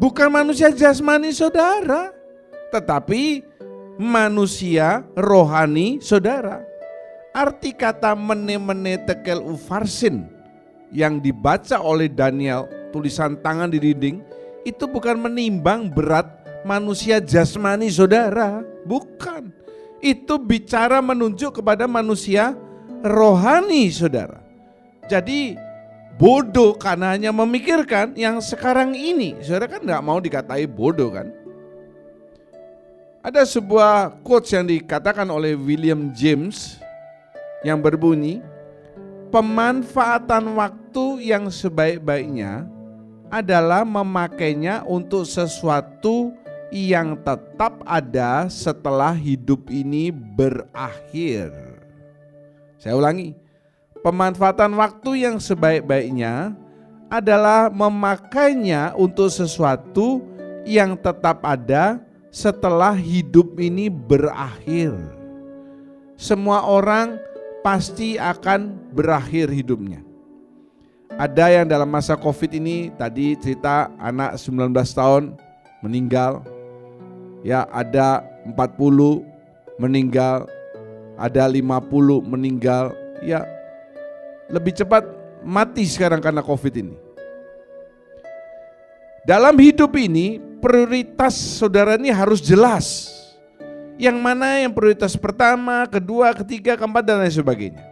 bukan manusia jasmani saudara, tetapi manusia rohani saudara. Arti kata mene tekel ufarsin yang dibaca oleh Daniel, tulisan tangan di dinding, itu bukan menimbang berat manusia jasmani saudara, bukan. Itu bicara menunjuk kepada manusia rohani saudara. Jadi bodoh karena hanya memikirkan yang sekarang ini. Saudara kan gak mau dikatai bodoh kan. Ada sebuah quotes yang dikatakan oleh William James yang berbunyi, pemanfaatan waktu yang sebaik-baiknya adalah memakainya untuk sesuatu yang tetap ada setelah hidup ini berakhir. Saya ulangi, pemanfaatan waktu yang sebaik-baiknya adalah memakainya untuk sesuatu yang tetap ada setelah hidup ini berakhir. Semua orang pasti akan berakhir hidupnya. Ada yang dalam masa COVID ini, tadi cerita anak 19 tahun meninggal. Ya, ada 40 meninggal, ada 50 meninggal. Ya, lebih cepat mati sekarang karena COVID ini. Dalam hidup ini prioritas saudara ini harus jelas. Yang mana yang prioritas pertama, kedua, ketiga, keempat dan lain sebagainya.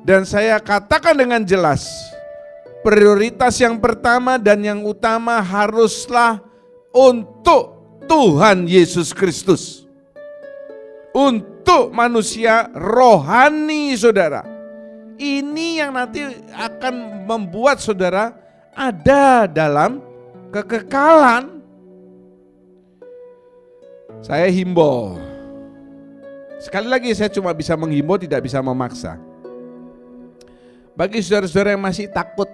Dan saya katakan dengan jelas, prioritas yang pertama dan yang utama haruslah untuk Tuhan Yesus Kristus. Untuk manusia rohani saudara. Ini yang nanti akan membuat saudara ada dalam kekekalan. Saya himbau. Sekali lagi saya cuma bisa menghimbau, tidak bisa memaksa. Bagi saudara-saudara yang masih takut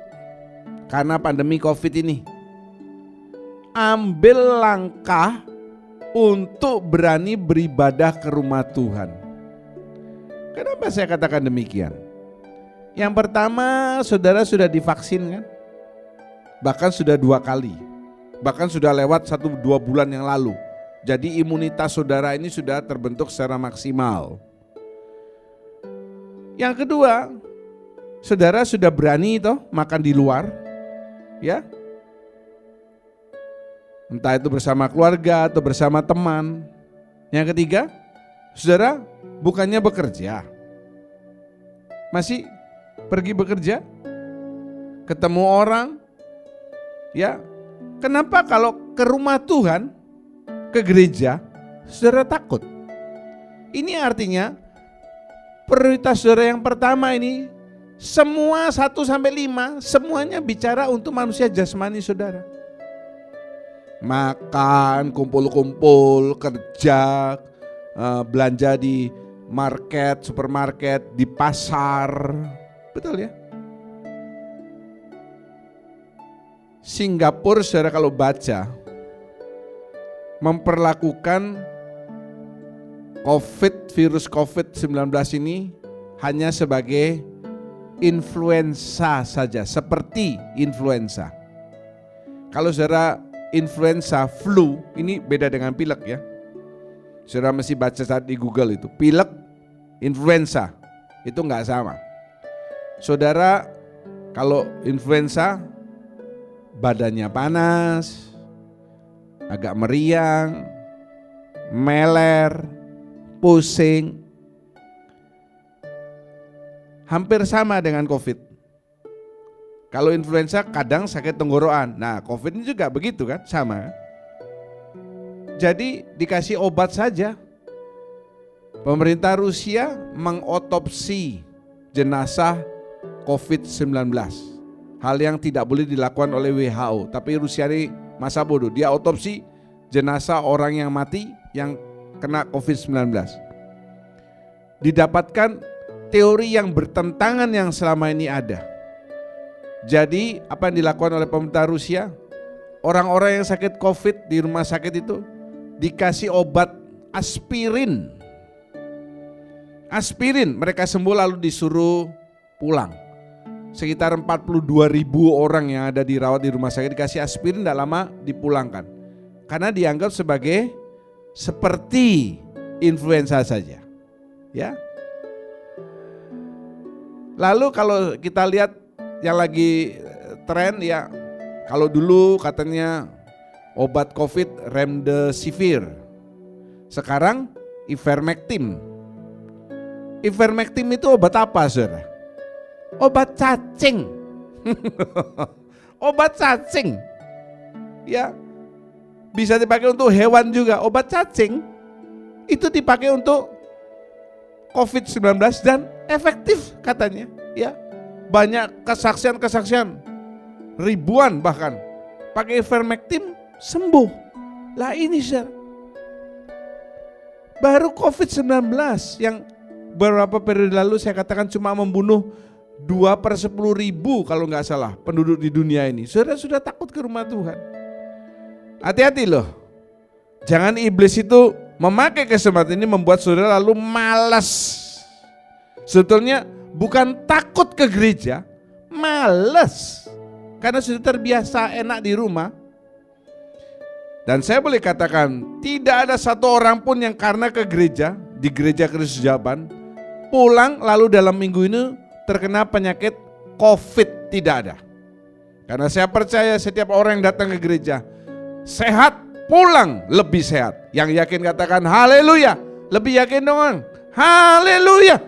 karena pandemi COVID ini, ambil langkah untuk berani beribadah ke rumah Tuhan. Kenapa saya katakan demikian? Yang pertama, saudara sudah divaksin kan? Bahkan sudah 2 kali. Bahkan sudah lewat 1-2 bulan yang lalu. Jadi imunitas saudara ini sudah terbentuk secara maksimal. Yang kedua, saudara sudah berani toh makan di luar, ya? Entah itu bersama keluarga atau bersama teman. Yang ketiga, saudara bukannya bekerja, masih pergi bekerja, ketemu orang, ya? Kenapa kalau ke rumah Tuhan, ke gereja, saudara takut? Ini artinya prioritas saudara yang pertama ini semua 1-5 semuanya bicara untuk manusia jasmani saudara. Makan, kumpul-kumpul, kerja, belanja di market, supermarket, di pasar. Betul ya? Singapura saudara kalau baca memperlakukan virus COVID-19 ini hanya sebagai influenza saja, seperti influenza. Kalau saudara influenza, flu, ini beda dengan pilek ya. Saudara mesti baca saat di Google itu, pilek, influenza, itu enggak sama. Saudara kalau influenza badannya panas, agak meriang, meler, pusing. Hampir sama dengan COVID. Kalau influenza kadang sakit tenggorokan. Nah, COVID ini juga begitu kan, sama. jadi dikasih obat saja. Pemerintah Rusia mengotopsi jenazah COVID-19. Hal yang tidak boleh dilakukan oleh WHO. Tapi Rusia ini masa bodoh, dia otopsi jenazah orang yang mati yang kena COVID-19. Didapatkan teori yang bertentangan yang selama ini ada. Jadi apa yang dilakukan oleh pemerintah Rusia? Orang-orang yang sakit COVID di rumah sakit itu dikasih obat aspirin. Aspirin, mereka sembuh lalu disuruh pulang. Sekitar 42.000 orang yang ada dirawat di rumah sakit dikasih aspirin, tidak lama dipulangkan. Karena dianggap sebagai seperti influenza saja. Ya. Lalu kalau kita lihat yang lagi tren ya, kalau dulu katanya obat COVID remdesivir, sekarang ivermectin. Ivermectin itu obat apa, saudara? Obat cacing. Obat cacing. Ya. Bisa dipakai untuk hewan juga. Obat cacing itu dipakai untuk COVID-19 dan efektif katanya. Ya. Banyak kesaksian-kesaksian. Ribuan bahkan. Pakai ivermectin sembuh. Lah ini, saudara. Baru COVID-19 yang beberapa periode lalu saya katakan cuma membunuh 2/10.000 kalau nggak salah penduduk di dunia ini. Saudara sudah takut ke rumah Tuhan. Hati-hati loh. Jangan iblis itu memakai kesempatan ini membuat saudara lalu malas. Sebetulnya bukan takut ke gereja, malas. Karena sudah terbiasa enak di rumah. Dan saya boleh katakan tidak ada satu orang pun yang karena ke gereja, di gereja Kristus Jaban, pulang lalu dalam minggu ini terkena penyakit COVID, tidak ada. Karena saya percaya setiap orang yang datang ke gereja sehat, pulang lebih sehat. Yang yakin katakan haleluya, lebih yakin dong, haleluya.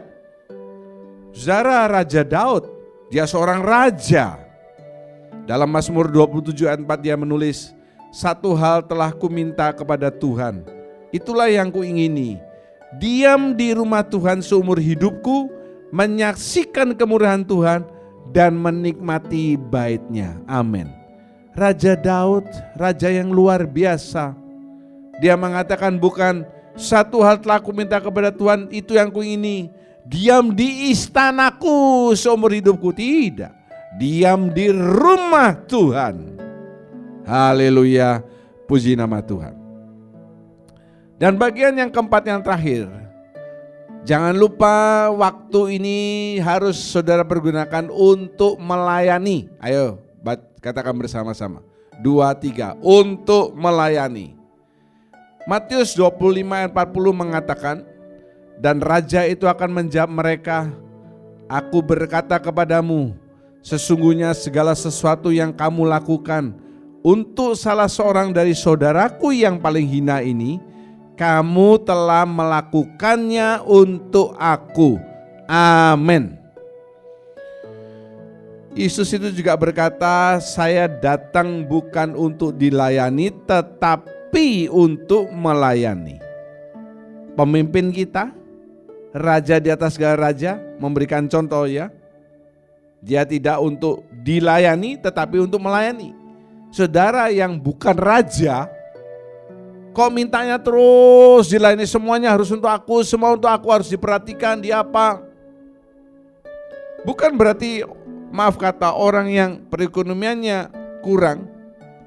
Saudara, Raja Daud, dia seorang raja. Dalam Mazmur 27 ayat 4 dia menulis, satu hal telah kuminta kepada Tuhan, itulah yang kuingini, diam di rumah Tuhan seumur hidupku, menyaksikan kemurahan Tuhan dan menikmati bait-Nya. Amin. Raja Daud, raja yang luar biasa. Dia mengatakan bukan satu hal telah kuminta kepada Tuhan, itu yang kuingini, diam di istanaku seumur hidupku. Tidak, diam di rumah Tuhan. Haleluya, puji nama Tuhan. Dan bagian yang keempat yang terakhir, jangan lupa waktu ini harus saudara pergunakan untuk melayani. Ayo katakan bersama-sama, 2, 3, untuk melayani. Matius 25 ayat 40 mengatakan, dan raja itu akan menjawab mereka, aku berkata kepadamu, sesungguhnya segala sesuatu yang kamu lakukan untuk salah seorang dari saudaraku yang paling hina ini, kamu telah melakukannya untuk aku. Amin. Yesus itu juga berkata, saya datang bukan untuk dilayani tetapi untuk melayani. Pemimpin kita, raja di atas segala raja, memberikan contoh ya. Dia tidak untuk dilayani tetapi untuk melayani. Saudara yang bukan raja, kok mintanya terus dilayani, semuanya harus untuk aku, semua untuk aku, harus diperhatikan, dia apa? Bukan berarti, maaf kata, orang yang perekonomiannya kurang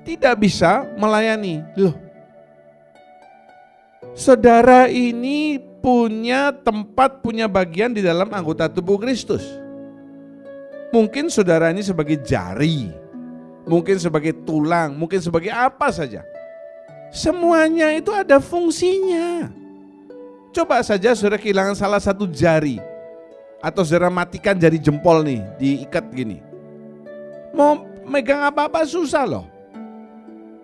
tidak bisa melayani. Loh, saudara ini punya tempat, punya bagian di dalam anggota tubuh Kristus. Mungkin saudara ini sebagai jari, mungkin sebagai tulang, mungkin sebagai apa saja. Semuanya itu ada fungsinya. Coba saja saudara kehilangan salah satu jari, atau saudara matikan jari jempol nih, diikat gini. Mau megang apa-apa susah loh.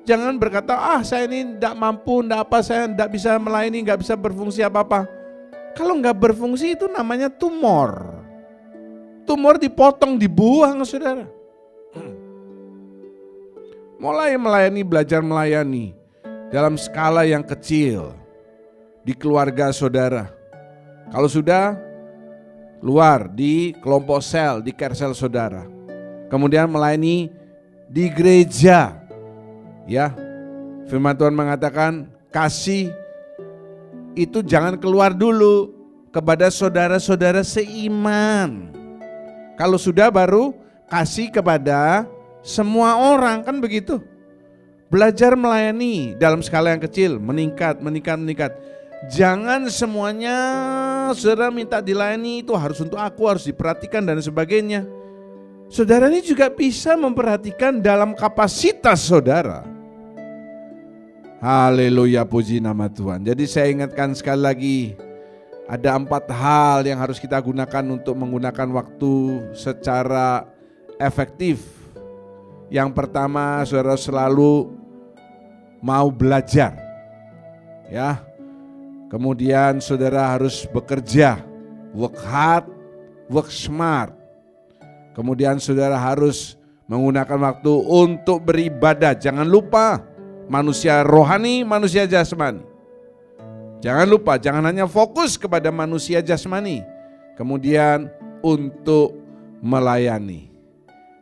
Jangan berkata, saya ini tidak mampu, tidak apa, saya tidak bisa melayani, tidak bisa berfungsi apa-apa. Kalau nggak berfungsi itu namanya tumor. Tumor dipotong, dibuang saudara. Mulai melayani, belajar melayani. dalam skala yang kecil di keluarga saudara. Kalau sudah, keluar di kelompok sel, di kersel saudara. Kemudian melayani di gereja. Ya, firman Tuhan mengatakan kasih itu jangan keluar dulu kepada saudara-saudara seiman. Kalau sudah baru kasih kepada semua orang, kan begitu. Belajar melayani dalam skala yang kecil, meningkat. Jangan semuanya saudara minta dilayani itu harus untuk aku, harus diperhatikan dan sebagainya. Saudara ini juga bisa memperhatikan dalam kapasitas saudara. Haleluya, puji nama Tuhan. Jadi saya ingatkan sekali lagi, ada 4 hal yang harus kita gunakan untuk menggunakan waktu secara efektif. Yang pertama, saudara selalu mau belajar. Ya. Kemudian saudara harus bekerja, work hard, work smart. Kemudian saudara harus menggunakan waktu untuk beribadah. Jangan lupa manusia rohani, manusia jasmani. Jangan lupa, jangan hanya fokus kepada manusia jasmani. Kemudian untuk melayani.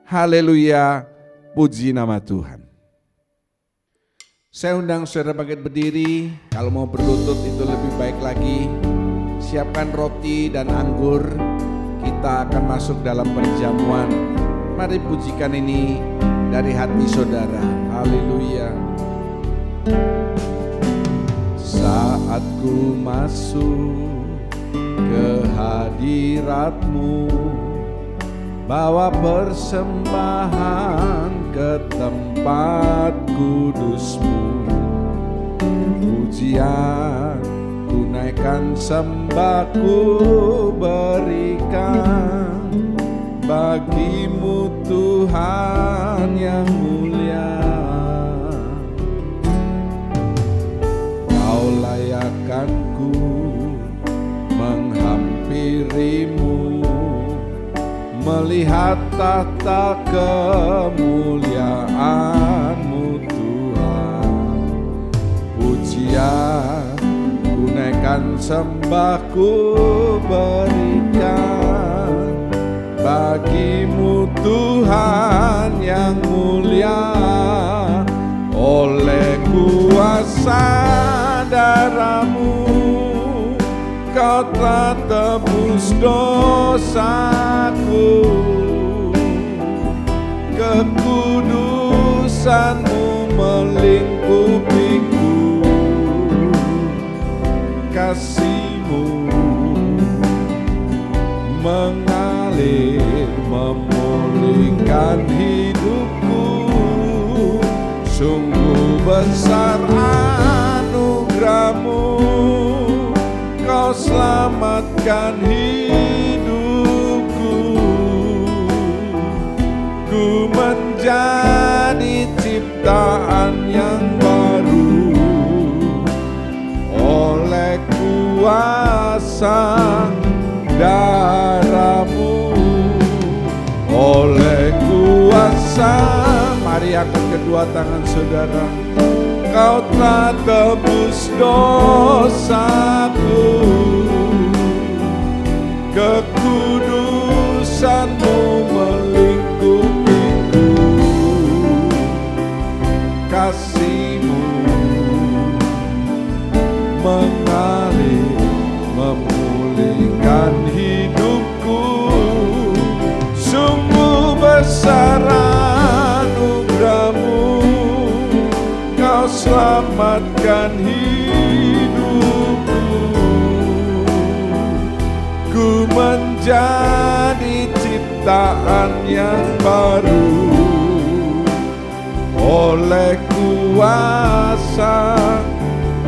Haleluya, puji nama Tuhan. Saya undang saudara bangkit berdiri. Kalau mau berlutut itu lebih baik lagi. Siapkan roti dan anggur. Kita akan masuk dalam perjamuan. Mari pujikan ini dari hati saudara. Haleluya. Saat ku masuk ke hadirat-Mu, bawa persembahan ke tempat kudus-Mu. Pujian ku naikkan, sembah ku berikan bagi-Mu Tuhan yang mulia. Kau layakkan ku menghampiri-Mu, melihat tahta kemuliaan-Mu Tuhan. Pujian ku naikkan, sembah ku berikan bagi-Mu Tuhan yang mulia. Oleh kuasa darah-Mu Kau telah tebus dosaku, kekudusan-Mu melingkupiku, kasih-Mu mengalir memulihkan hidupku. Sungguh besar anugerah-Mu, Kau selamatkan hidupku. Ku menjadi ciptaan yang baru oleh kuasa darah-Mu. Oleh kuasa, mari angkat kedua tangan saudara. Kau telah tebus dosaku, kekudusan-Mu melingkupiku, kasih-Mu mengalir memulihkan hidupku. Sungguh besar anugerah-Mu, Kau selamatkan hidupku. Ku menjadi ciptaan yang baru oleh kuasa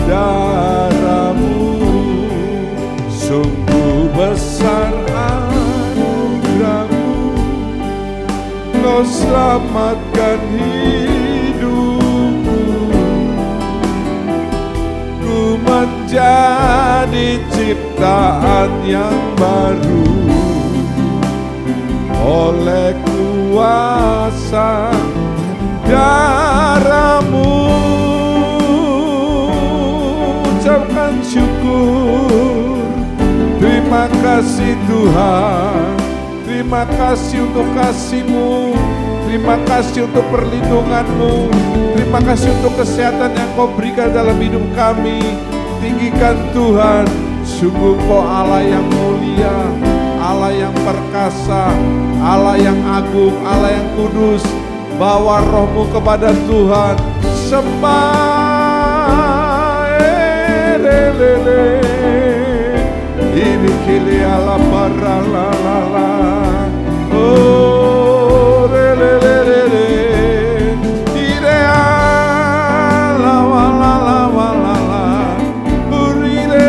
darah-Mu. Sungguh besar anugerah-Mu, Kau selamatkan hidupku. Ku menjadi ciptaan yang baru oleh kuasa darah-Mu. kasih Tuhan. Terima kasih untuk kasih-Mu. Terima kasih untuk perlindungan-Mu. Terima kasih untuk kesehatan yang Kau berikan dalam hidup kami. Tinggikan Tuhan. Sungguh Kau Allah yang mulia, Allah yang perkasa, Allah yang agung, Allah yang kudus. Bawa rohmu kepada Tuhan. Sembah. Ini kili ala para la la la. Oh re le le le le. Ire ala wa la la wa la la. Uri le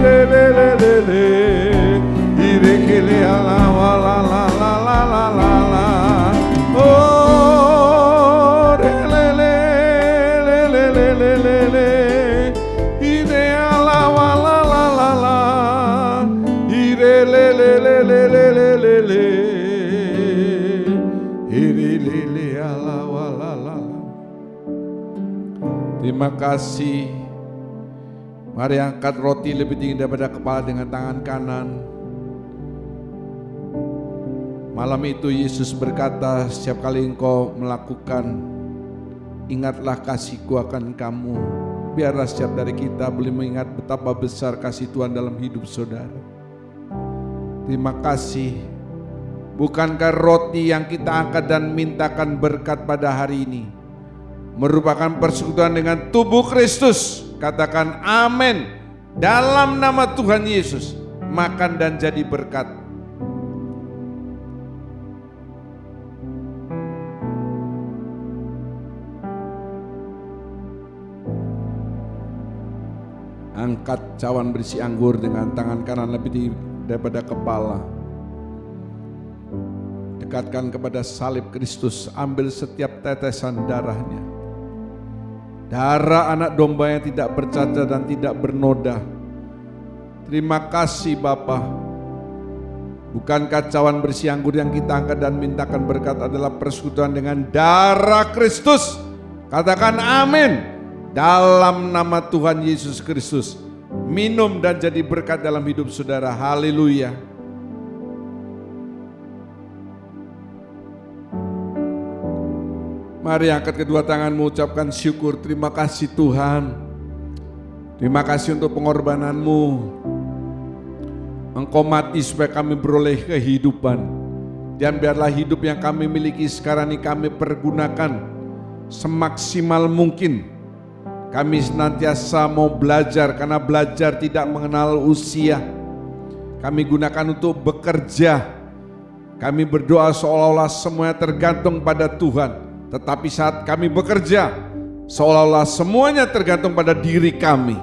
le le le le le. Ire kili ala wa la la la la la la la. Oh re le le le le le le le le. Terima kasih. Mari angkat roti lebih tinggi daripada kepala dengan tangan kanan. Malam itu Yesus berkata, setiap kali engkau melakukan, ingatlah kasih-Ku akan kamu. Biarlah setiap dari kita boleh mengingat betapa besar kasih Tuhan dalam hidup saudara. Terima kasih. Bukankah roti yang kita angkat dan mintakan berkat pada hari ini merupakan persekutuan dengan tubuh Kristus? Katakan amin. Dalam nama Tuhan Yesus, makan dan jadi berkat. Angkat cawan berisi anggur dengan tangan kanan lebih tinggi daripada kepala. Dekatkan kepada salib Kristus, ambil setiap tetesan darahnya. Darah anak domba yang tidak bercacat dan tidak bernoda. Terima kasih Bapa. Bukankah cawan berisi anggur yang kita angkat dan mintakan berkat adalah persekutuan dengan darah Kristus? Katakan amin. Dalam nama Tuhan Yesus Kristus, minum dan jadi berkat dalam hidup saudara. Haleluya. Mari angkat kedua tanganmu, ucapkan syukur. Terima kasih Tuhan. Terima kasih untuk pengorbananmu. Engkau mati supaya kami beroleh kehidupan. Dan biarlah hidup yang kami miliki sekarang ini kami pergunakan semaksimal mungkin. Kami senantiasa mau belajar, karena belajar tidak mengenal usia. Kami gunakan untuk bekerja. Kami berdoa seolah-olah semuanya tergantung pada Tuhan. Tetapi saat kami bekerja, seolah-olah semuanya tergantung pada diri kami.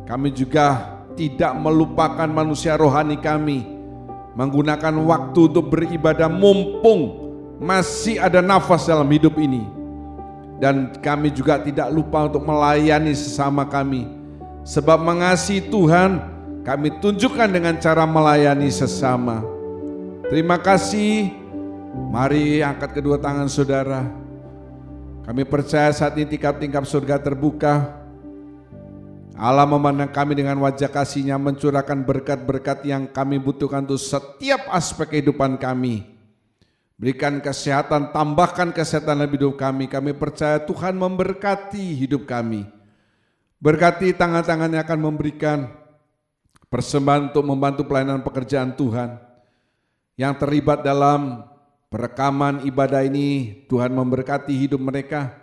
Kami juga tidak melupakan manusia rohani kami. Menggunakan waktu untuk beribadah mumpung masih ada nafas dalam hidup ini. Dan kami juga tidak lupa untuk melayani sesama kami. Sebab mengasihi Tuhan, kami tunjukkan dengan cara melayani sesama. Terima kasih. Mari angkat kedua tangan saudara. Kami percaya saat ini tingkap-tingkap surga terbuka. Allah memandang kami dengan wajah kasih-Nya, mencurahkan berkat-berkat yang kami butuhkan untuk setiap aspek kehidupan kami. Berikan kesehatan, tambahkan kesehatan dalam hidup kami. Kami percaya Tuhan memberkati hidup kami. Berkati tangan-tangan yang akan memberikan persembahan untuk membantu pelayanan pekerjaan Tuhan. Yang terlibat dalam perekaman ibadah ini, Tuhan memberkati hidup mereka.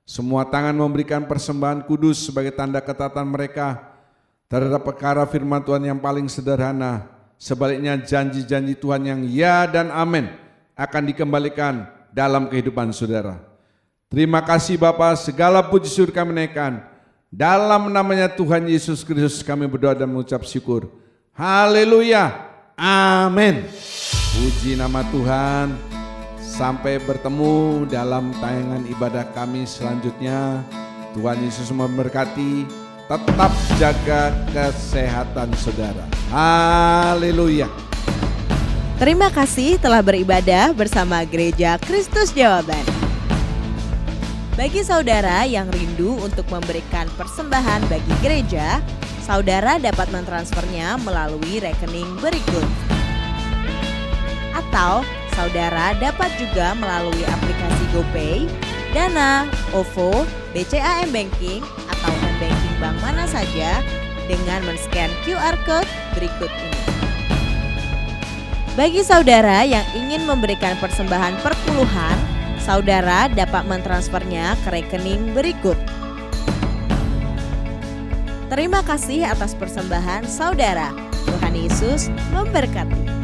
Semua tangan memberikan persembahan kudus sebagai tanda ketaatan mereka terhadap perkara firman Tuhan yang paling sederhana. Sebaliknya janji-janji Tuhan yang ya dan amin akan dikembalikan dalam kehidupan saudara. Terima kasih Bapa, segala puji syukur kami naikkan. Dalam namanya Tuhan Yesus Kristus kami berdoa dan mengucap syukur. Haleluya, amin. Puji nama Tuhan. Sampai bertemu dalam tayangan ibadah kami selanjutnya. Tuhan Yesus memberkati. Tetap jaga kesehatan saudara. Haleluya. Terima kasih telah beribadah bersama Gereja Kristus Jawaban. Bagi saudara yang rindu untuk memberikan persembahan bagi gereja, saudara dapat mentransfernya melalui rekening berikut. Atau saudara dapat juga melalui aplikasi GoPay, Dana, OVO, BCA M-Banking, atau M-Banking bank mana saja dengan men-scan QR Code berikut ini. Bagi saudara yang ingin memberikan persembahan perpuluhan, saudara dapat mentransfernya ke rekening berikut. Terima kasih atas persembahan saudara. Tuhan Yesus memberkati.